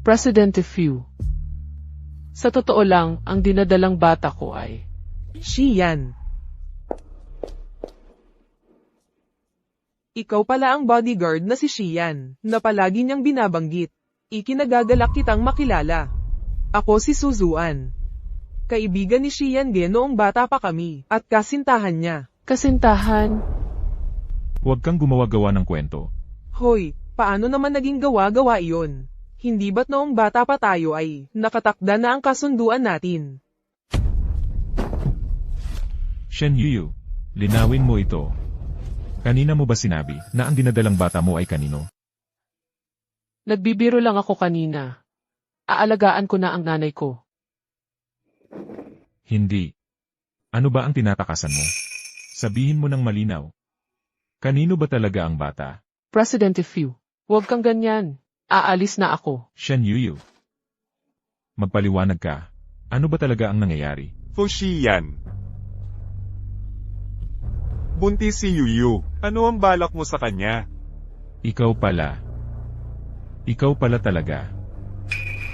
Presidente Fu, sa totoo lang, ang dinadalang bata ko ay Shiyan. Ikaw pala ang bodyguard na si Shiyan, na palagi niyang binabanggit. Ikinagagalak kitang makilala. Ako si Suzuan. Kaibigan ni Shiyan Ge noong bata pa kami, at kasintahan niya. kasintahan. Huwag kang gumawa-gawa ng kwento. Hoy, paano naman naging gawa-gawa iyon? Hindi ba't noong bata pa tayo ay nakatakda na ang kasunduan natin? Shen Yuyu, linawin mo ito. Kanina mo ba sinabi na ang dinadalang bata mo ay kanino? Nagbibiro lang ako kanina. Aalagaan ko na ang nanay ko. Hindi. Ano ba ang tinatakasan mo? Sabihin mo ng malinaw. Kanino ba talaga ang bata? Presidente Fu, huwag kang ganyan. Aalis na ako. Shen Yuyu. Magpaliwanag ka. Ano ba talaga ang nangyayari? Fu Shiyan. Buntis si Yuyu. Ano ang balak mo sa kanya? Ikaw pala. Ikaw pala talaga.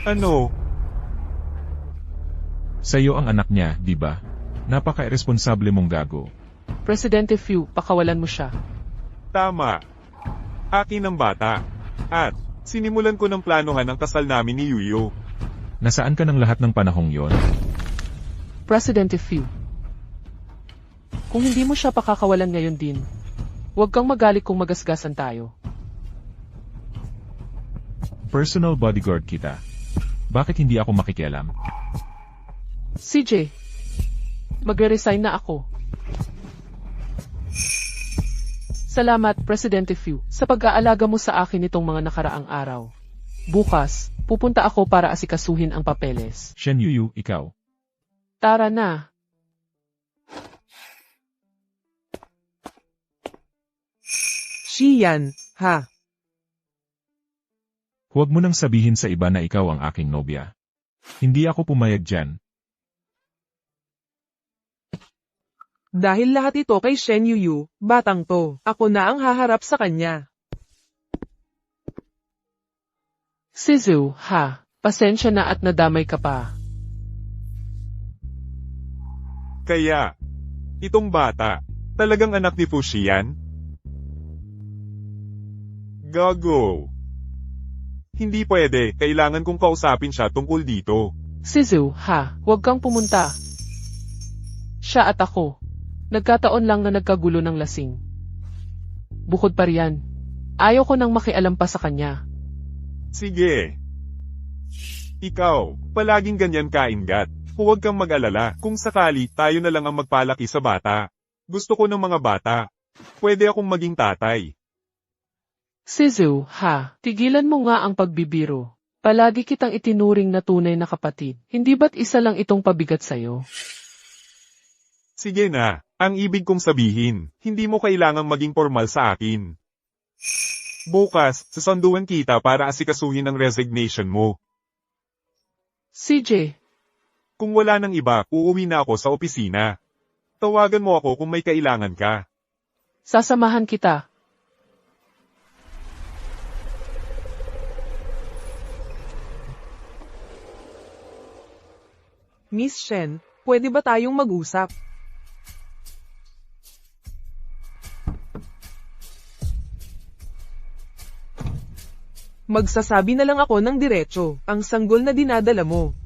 Ano? Sa'yo ang anak niya, di ba? Napaka-irresponsable mong gago. Presidente Fu, pakawalan mo siya. Tama. Akin ang bata. At, sinimulan ko ng planuhan ang kasal namin ni Yuyu. Nasaan ka ng lahat ng panahong yon? Presidente Fu, kung hindi mo siya pakakawalan ngayon din, huwag kang magalit kung magasgasan tayo. Personal bodyguard kita. Bakit hindi ako makikialam? CJ, magre-resign na ako. Salamat, Presidente Fu, sa pag-aalaga mo sa akin itong mga nakaraang araw. Bukas, pupunta ako para asikasuhin ang papeles. Shen Yuyu, ikaw. Tara na. Xian, ha? Huwag mo nang sabihin sa iba na ikaw ang aking nobya. Hindi ako pumayag dyan. Dahil lahat ito kay Shen Yuyu, batang to, ako na ang haharap sa kanya. Sizu, ha? Pasensya na at nadamay ka pa. Kaya, itong bata, talagang anak ni Fu Xian? Gago. Hindi pwede, kailangan kong kausapin siya tungkol dito. Sizu, ha? Huwag kang pumunta. Siya at ako. Nagkataon lang na nagkagulo ng lasing. Bukod pa riyan, ayaw ko nang makialam pa sa kanya. Sige. Ikaw, palaging ganyan kaingat. Huwag kang mag-alala, kung sakali tayo na lang ang magpalaki sa bata. Gusto ko ng mga bata. Pwede akong maging tatay. Sizu, ha? Tigilan mo nga ang pagbibiro. Palagi kitang itinuring na tunay na kapatid. Hindi ba't isa lang itong pabigat sa'yo? Sige na, ang ibig kong sabihin, hindi mo kailangang maging formal sa akin. Bukas, sasanduan kita para asikasuhin ang resignation mo. CJ, Kung wala nang iba, uuwi na ako sa opisina. Tawagan mo ako kung may kailangan ka. sasamahan kita. Miss Shen, pwede ba tayong mag-usap? Magsasabi na lang ako ng diretso, ang sanggol na dinadala mo.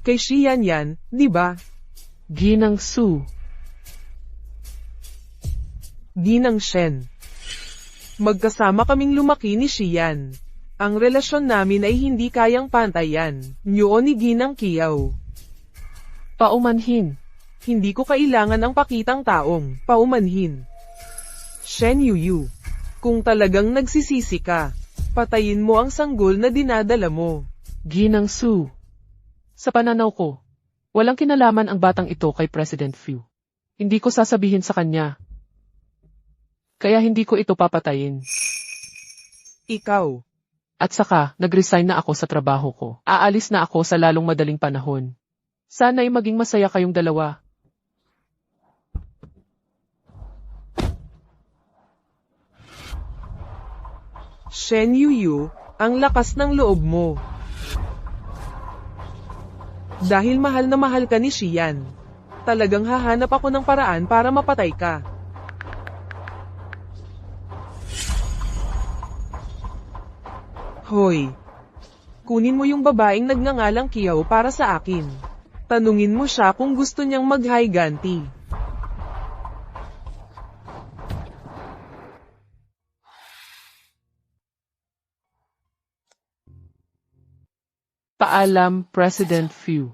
Kay Xian yan, di ba? Ginang Su. Ginang Shen. Magkasama kaming lumaki ni Xian. Ang relasyon namin ay hindi kayang pantayan. Nyo ni Ginang Kiyaw. Paumanhin. Hindi ko kailangan ang pakitang taong paumanhin. Shen Yuyu. Kung talagang nagsisisi ka, patayin mo ang sanggol na dinadala mo. Ginang Su. Sa pananaw ko, walang kinalaman ang batang ito kay President Fu. Hindi ko sasabihin sa kanya. Kaya hindi ko ito papatayin. Ikaw. At saka, nag-resign na ako sa trabaho ko. Aalis na ako sa lalong madaling panahon. Sana'y maging masaya kayong dalawa. Shen Yuyu, ang lakas ng loob mo. Dahil mahal na mahal ka ni Xian. Talagang hahanap ako ng paraan para mapatay ka. Hoy! Kunin mo yung babaeng nagngangalang Kiyaw para sa akin. Tanungin mo siya kung gusto niyang mag-higanti. Paalam, President Fu.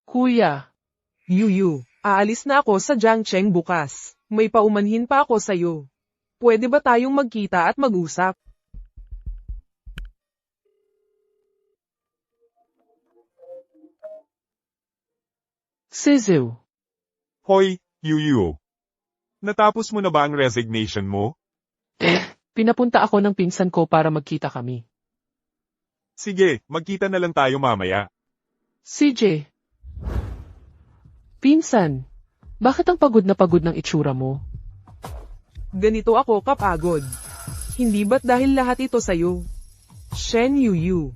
Kuya, Yuyu, aalis na ako sa Jiangcheng bukas. May paumanhin pa ako sa'yo. Pwede ba tayong magkita at mag-usap? Sizu. Hoy, Yuyu. Natapos mo na ba ang resignation mo? Pinapunta ako ng pinsan ko para magkita kami. Sige, magkita na lang tayo mamaya. CJ. Pinsan, bakit ang pagod na pagod ng itsura mo? Ganito ako kapagod. Hindi ba't dahil lahat ito sa'yo? Shen Yuyu.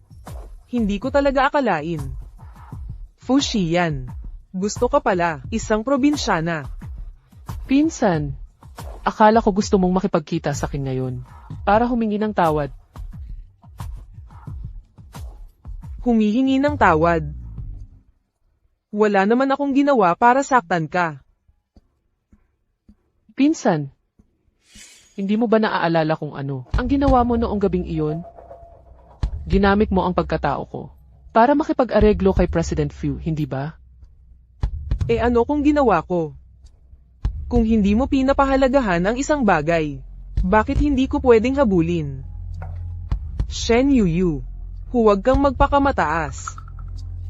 Hindi ko talaga akalain. Fu Xian. Gusto ka pala, isang probinsyana. Pinsan, akala ko gusto mong makipagkita sa akin ngayon, para humingi ng tawad. Humihingi ng tawad. Wala naman akong ginawa para saktan ka. Pinsan, hindi mo ba naaalala kung ano ang ginawa mo noong gabing iyon? Ginamit mo ang pagkatao ko para makipag-areglo kay President Fu, hindi ba? E ano kung ginawa ko? Kung hindi mo pinapahalagahan ang isang bagay, bakit hindi ko pwedeng habulin? Shen Yuyu, huwag kang magpakamataas.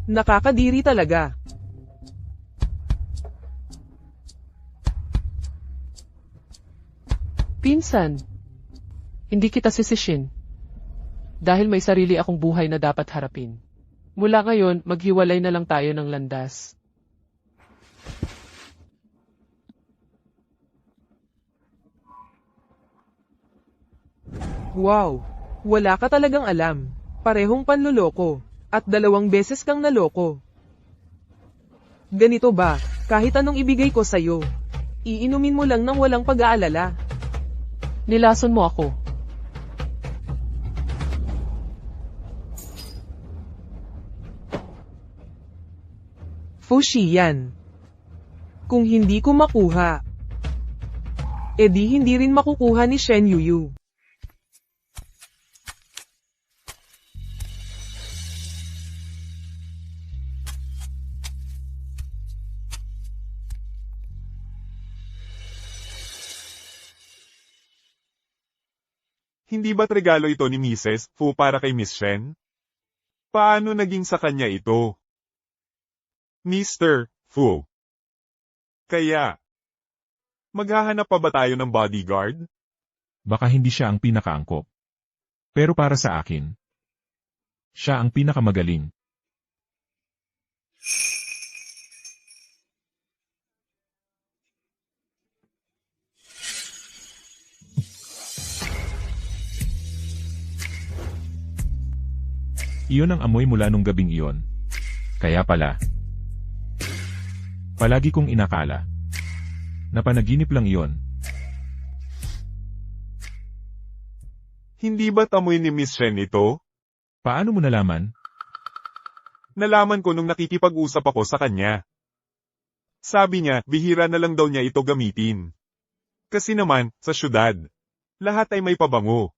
Nakakadiri talaga. Pinsan, hindi kita sisishin. Dahil may sarili akong buhay na dapat harapin. Mula ngayon, maghiwalay na lang tayo ng landas. Wow! Wala ka talagang alam. Parehong panloloko. At 2 beses kang naloko. Ganito ba, kahit anong ibigay ko sa'yo, iinumin mo lang ng walang pag-aalala. Nilason mo ako. Fushi yan. Kung hindi ko makuha, edi hindi rin makukuha ni Shen Yuyu. Hindi ba't regalo ito ni Mrs. Fu para kay Miss Shen? Paano naging sa kanya ito? Mr. Fu. Kaya, maghahanap pa ba tayo ng bodyguard? Baka hindi siya ang pinakaangkop. Pero para sa akin, siya ang pinakamagaling. Iyon ang amoy mula nung gabing iyon. Kaya pala, palagi kong inakala na panaginip lang iyon. Hindi ba't amoy ni Miss Shen ito? Paano mo nalaman? Nalaman ko nung nakikipag-usap ako sa kanya. Sabi niya, bihira na lang daw niya ito gamitin. Kasi naman, sa syudad, lahat ay may pabango.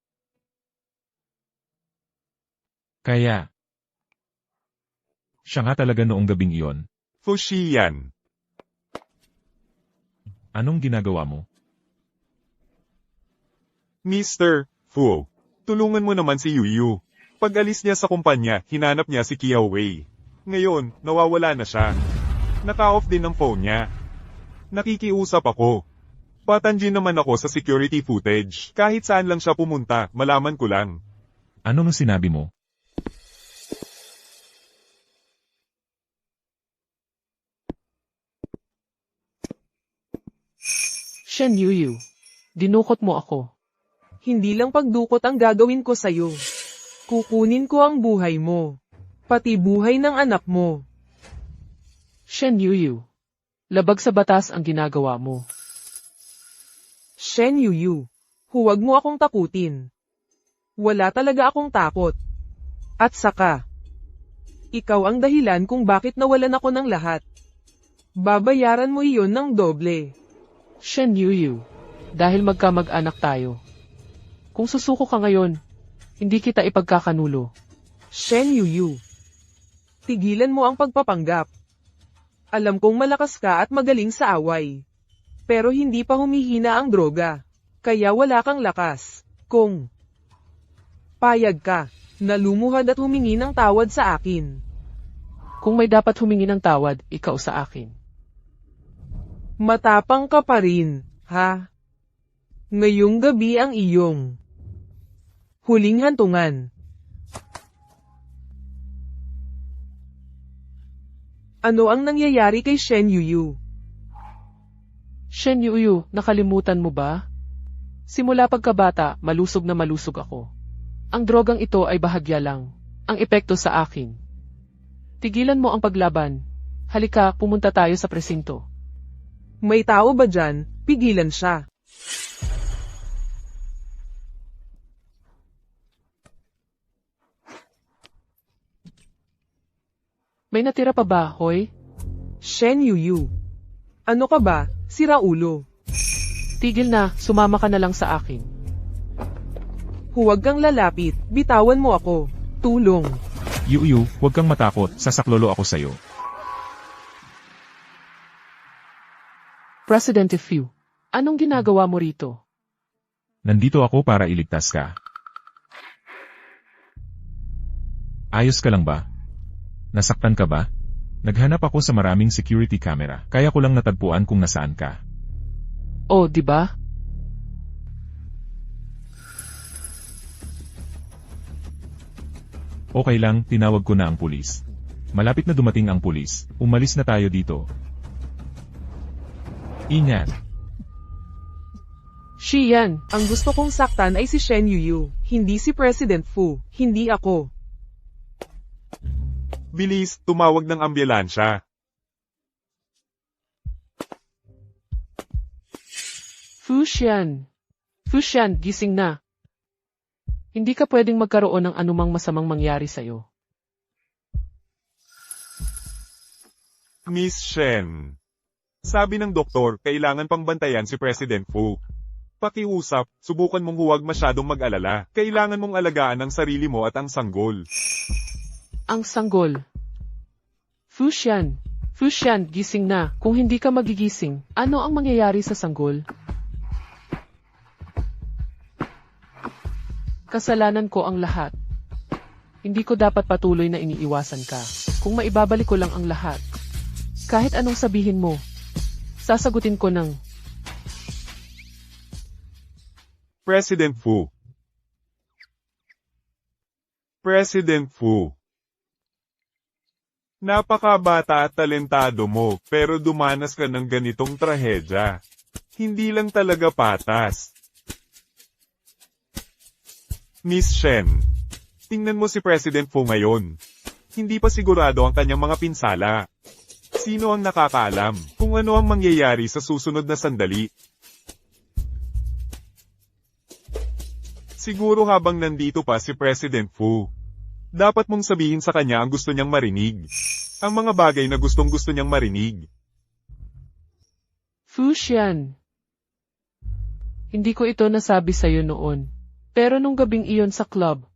Kaya, siya nga talaga noong gabing iyon. Fushi yan. Anong ginagawa mo? Mr. Fu, tulungan mo naman si Yuyu. Pag alis niya sa kumpanya, hinanap niya si Kia Wei. Ngayon, nawawala na siya. Naka-off din ang phone niya. Nakikiusap ako. Patanjin naman ako sa security footage. Kahit saan lang siya pumunta, malaman ko lang. Ano nang sinabi mo? Shen Yuyu, dinukot mo ako. Hindi lang pagdukot ang gagawin ko sa'yo. Kukunin ko ang buhay mo. Pati buhay ng anak mo. Shen Yuyu, labag sa batas ang ginagawa mo. Shen Yuyu, huwag mo akong takutin. Wala talaga akong takot. At saka, ikaw ang dahilan kung bakit nawalan ako ng lahat. Babayaran mo iyon ng doble. Shen Yuyu, dahil magkamag-anak tayo. Kung susuko ka ngayon, hindi kita ipagkakanulo. Shen Yuyu, tigilan mo ang pagpapanggap. Alam kong malakas ka at magaling sa away. Pero hindi pa humihina ang droga. Kaya wala kang lakas. Kung payag ka, na lumuhad at humingi ng tawad sa akin. Kung may dapat humingi ng tawad, ikaw sa akin. Matapang ka pa rin, ha? Ngayong gabi ang iyong huling hantungan. Ano ang nangyayari kay Shen Yuyu? Shen Yuyu, nakalimutan mo ba? Simula pagkabata, malusog na malusog ako. Ang drogang ito ay bahagya lang. Ang epekto sa akin. Tigilan mo ang paglaban. Halika, pumunta tayo sa presinto. May tao ba dyan? Pigilan siya. May natira pa ba, Hoy? Shen Yuyu. Ano ka ba, sira ulo? Tigil na, sumama ka na lang sa akin. Huwag kang lalapit, bitawan mo ako. Tulong. Yuyu, huwag kang matakot, sasaklolo ako sa'yo. Presidente Fu, anong ginagawa mo rito? Nandito ako para iligtas ka. Ayos ka lang ba? Nasaktan ka ba? Naghanap ako sa maraming security camera, kaya ko lang natagpuan kung nasaan ka. Oh, di ba? Okay lang, tinawag ko na ang pulis. Malapit na dumating ang pulis, umalis na tayo dito. Ingat. Xian, ang gusto kong saktan ay si Shen Yuyu, hindi si President Fu, hindi ako. Bilis, tumawag ng ambulansya. Fu Xian, gising na. Hindi ka pwedeng magkaroon ng anumang masamang mangyari sa'yo. Miss Shen. Sabi ng doktor, kailangan pang bantayan si President Fu. Pakiusap, subukan mong huwag masyadong mag-alala. Kailangan mong alagaan ang sarili mo at ang sanggol. Ang sanggol. Fu Xian, gising na. Kung hindi ka magigising, ano ang mangyayari sa sanggol? Kasalanan ko ang lahat. Hindi ko dapat patuloy na iniiwasan ka. Kung maibabalik ko lang ang lahat. Kahit anong sabihin mo, sasagutin ko ng President Fu. President Fu. Napakabata at talentado mo, pero dumanas ka ng ganitong trahedya. Hindi lang talaga patas. Miss Shen, tingnan mo si President Fu ngayon. Hindi pa sigurado ang kanyang mga pinsala. Sino ang nakakaalam kung ano ang mangyayari sa susunod na sandali? Siguro habang nandito pa si President Fu, dapat mong sabihin sa kanya ang gusto niyang marinig. Ang mga bagay na gustong-gusto niyang marinig. Fu Xian. Hindi ko ito nasabi sa'yo noon. Pero nung gabing iyon sa club,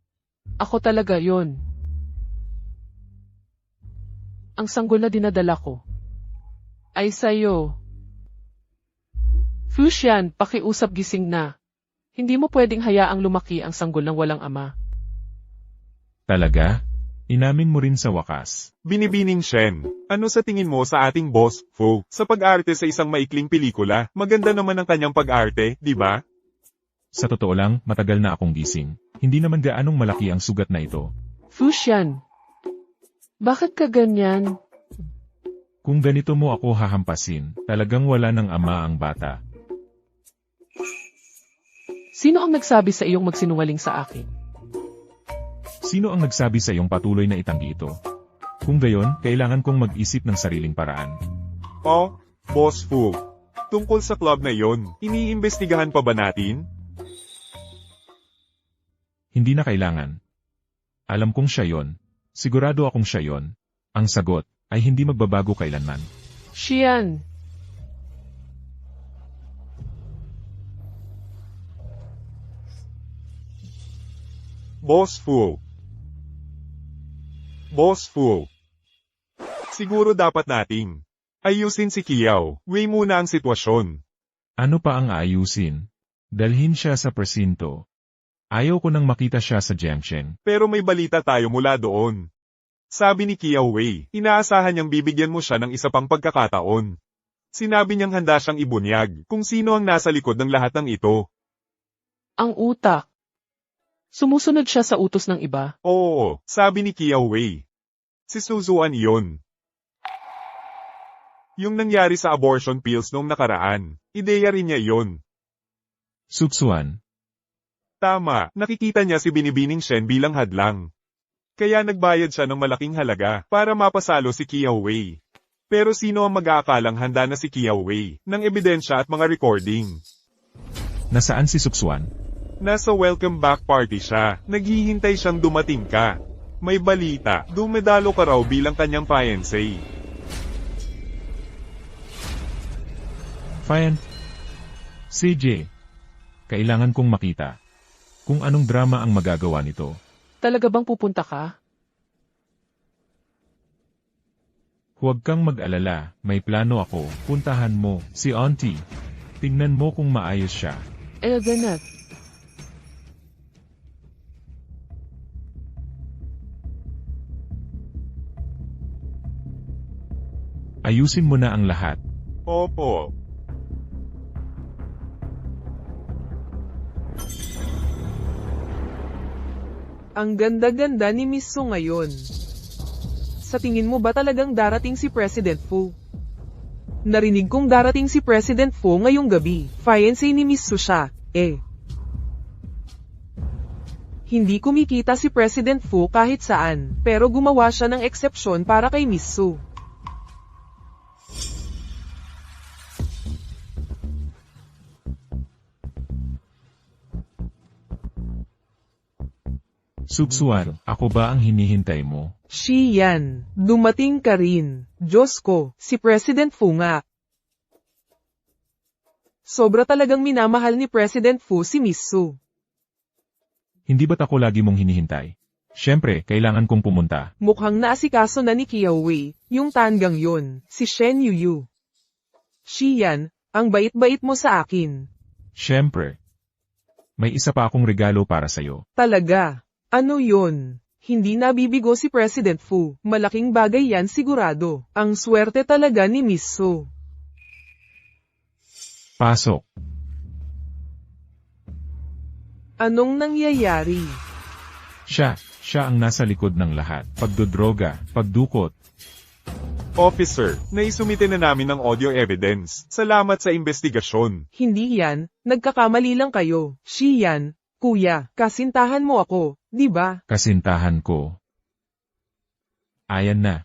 ako talaga yon. Ang sanggol na dinadala ko ay sa'yo. Fu Xian, pakiusap, gising na. Hindi mo pwedeng hayaang lumaki ang sanggol ng walang ama. Talaga? Inamin mo rin sa wakas. Binibining Shen, ano sa tingin mo sa ating boss, Fu, sa pag-arte sa isang maikling pelikula? Maganda naman ang kanyang pag-arte, di ba? Sa totoo lang, matagal na akong gising. Hindi naman gaanong malaki ang sugat na ito. Fu Xian, bakit ka ganyan? Kung ganito mo ako hahampasin, talagang wala ng ama ang bata. Sino ang nagsabi sa iyong magsinungaling sa akin? Sino ang nagsabi sa iyong patuloy na itanggi ito? Kung gayon, kailangan kong mag-isip ng sariling paraan. Oh, Boss Fu. Tungkol sa club na yon, iniimbestigahan pa ba natin? Hindi na kailangan. Alam kong siya yon. Sigurado akong siya yon. Ang sagot ay hindi magbabago kailanman. Xian. Boss Fu. Boss Fu. Siguro dapat nating ayusin si Kiao. Weigh muna ang sitwasyon. Ano pa ang aayusin? Dalhin siya sa presinto. Ayaw ko nang makita siya sa Jiangchen. Pero may balita tayo mula doon. Sabi ni Kiao Wei, inaasahan niyang bibigyan mo siya ng isa pang pagkakataon. Sinabi niyang handa siyang ibunyag kung sino ang nasa likod ng lahat ng ito. Ang utak. Sumusunod siya sa utos ng iba. Oo, sabi ni Kiao Wei. Si Suzuan iyon. Yung nangyari sa abortion pills noong nakaraan, ideya rin niya iyon. Subsuan. Tama, nakikita niya si Binibining Shen bilang hadlang. Kaya nagbayad siya ng malaking halaga para mapasalo si Kiao Wei. Pero sino ang mag-aakalang handa na si Kiao Wei ng ebidensya at mga recording? Nasaan si Subsuan? Nasa welcome back party siya. Naghihintay siyang dumating ka. May balita, dumedalo ka raw bilang kanyang fiancé. Fine. CJ. Kailangan kong makita. Kung anong drama ang magagawa nito. Talaga bang pupunta ka? Huwag kang mag-alala, may plano ako. Puntahan mo, si Auntie. Tingnan mo kung maayos siya. Ganat. Ayusin mo na ang lahat. Opo. Ang ganda-ganda ni Miss Su ngayon. Sa tingin mo ba talagang darating si President Fu? Narinig kong darating si President Fu ngayong gabi. Fiancé ni Miss Su siya, eh. Hindi kumikita si President Fu kahit saan, pero gumawa siya ng eksepsyon para kay Miss Su. Subsuan, ako ba ang hinihintay mo? Xian, dumating ka rin. Diyos ko, si President Fu nga. Sobra talagang minamahal ni President Fu si Miss Su. Hindi ba't ako lagi mong hinihintay? Siyempre, kailangan kong pumunta. Mukhang naasikaso na ni Kiao Wei, yung tanggang yon, si Shen Yuyu. Xian, ang bait-bait mo sa akin. Siyempre. May isa pa akong regalo para sa'yo. Talaga. Ano yon? Hindi nabibigo si President Fu. Malaking bagay yan sigurado. Ang swerte talaga ni Miss Su. Pasok. Anong nangyayari? Siya ang nasa likod ng lahat. Pagdodroga, pagdukot. Officer, naisumite na namin ng audio evidence. Salamat sa investigasyon. Hindi yan, nagkakamali lang kayo. Xian, kuya, kasintahan mo ako, di ba? Kasintahan ko. Ayan na.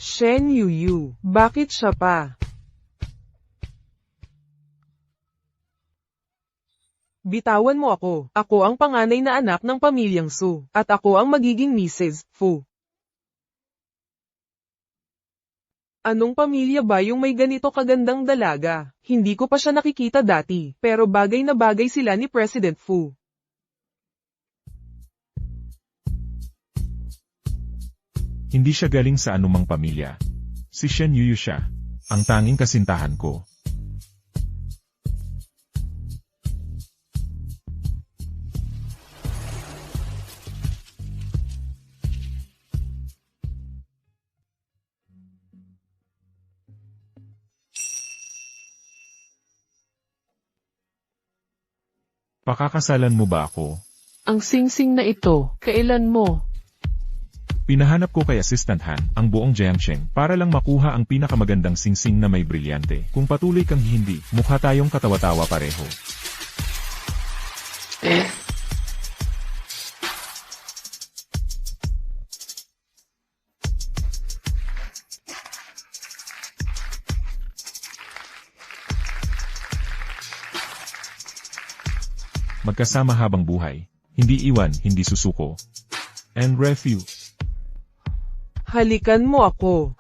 Shen Yuyu, bakit siya pa? Bitawan mo ako. Ako ang panganay na anak ng pamilyang Su, at ako ang magiging Mrs. Fu. Anong pamilya ba yung may ganito kagandang dalaga? Hindi ko pa siya nakikita dati, pero bagay na bagay sila ni President Fu. Hindi siya galing sa anumang pamilya. Si Shen Yuyu siya. Ang tanging kasintahan ko. Pakakasalan mo ba ako? Ang singsing na ito, kailan mo? Pinahanap ko kay Assistant Han ang buong Jiangsheng para lang makuha ang pinakamagandang singsing na may brilyante. Kung patuloy kang hindi, mukha tayong katawa-tawa pareho. Magkasama habang buhay. Hindi iwan, hindi susuko. And refuse. Halikan mo ako.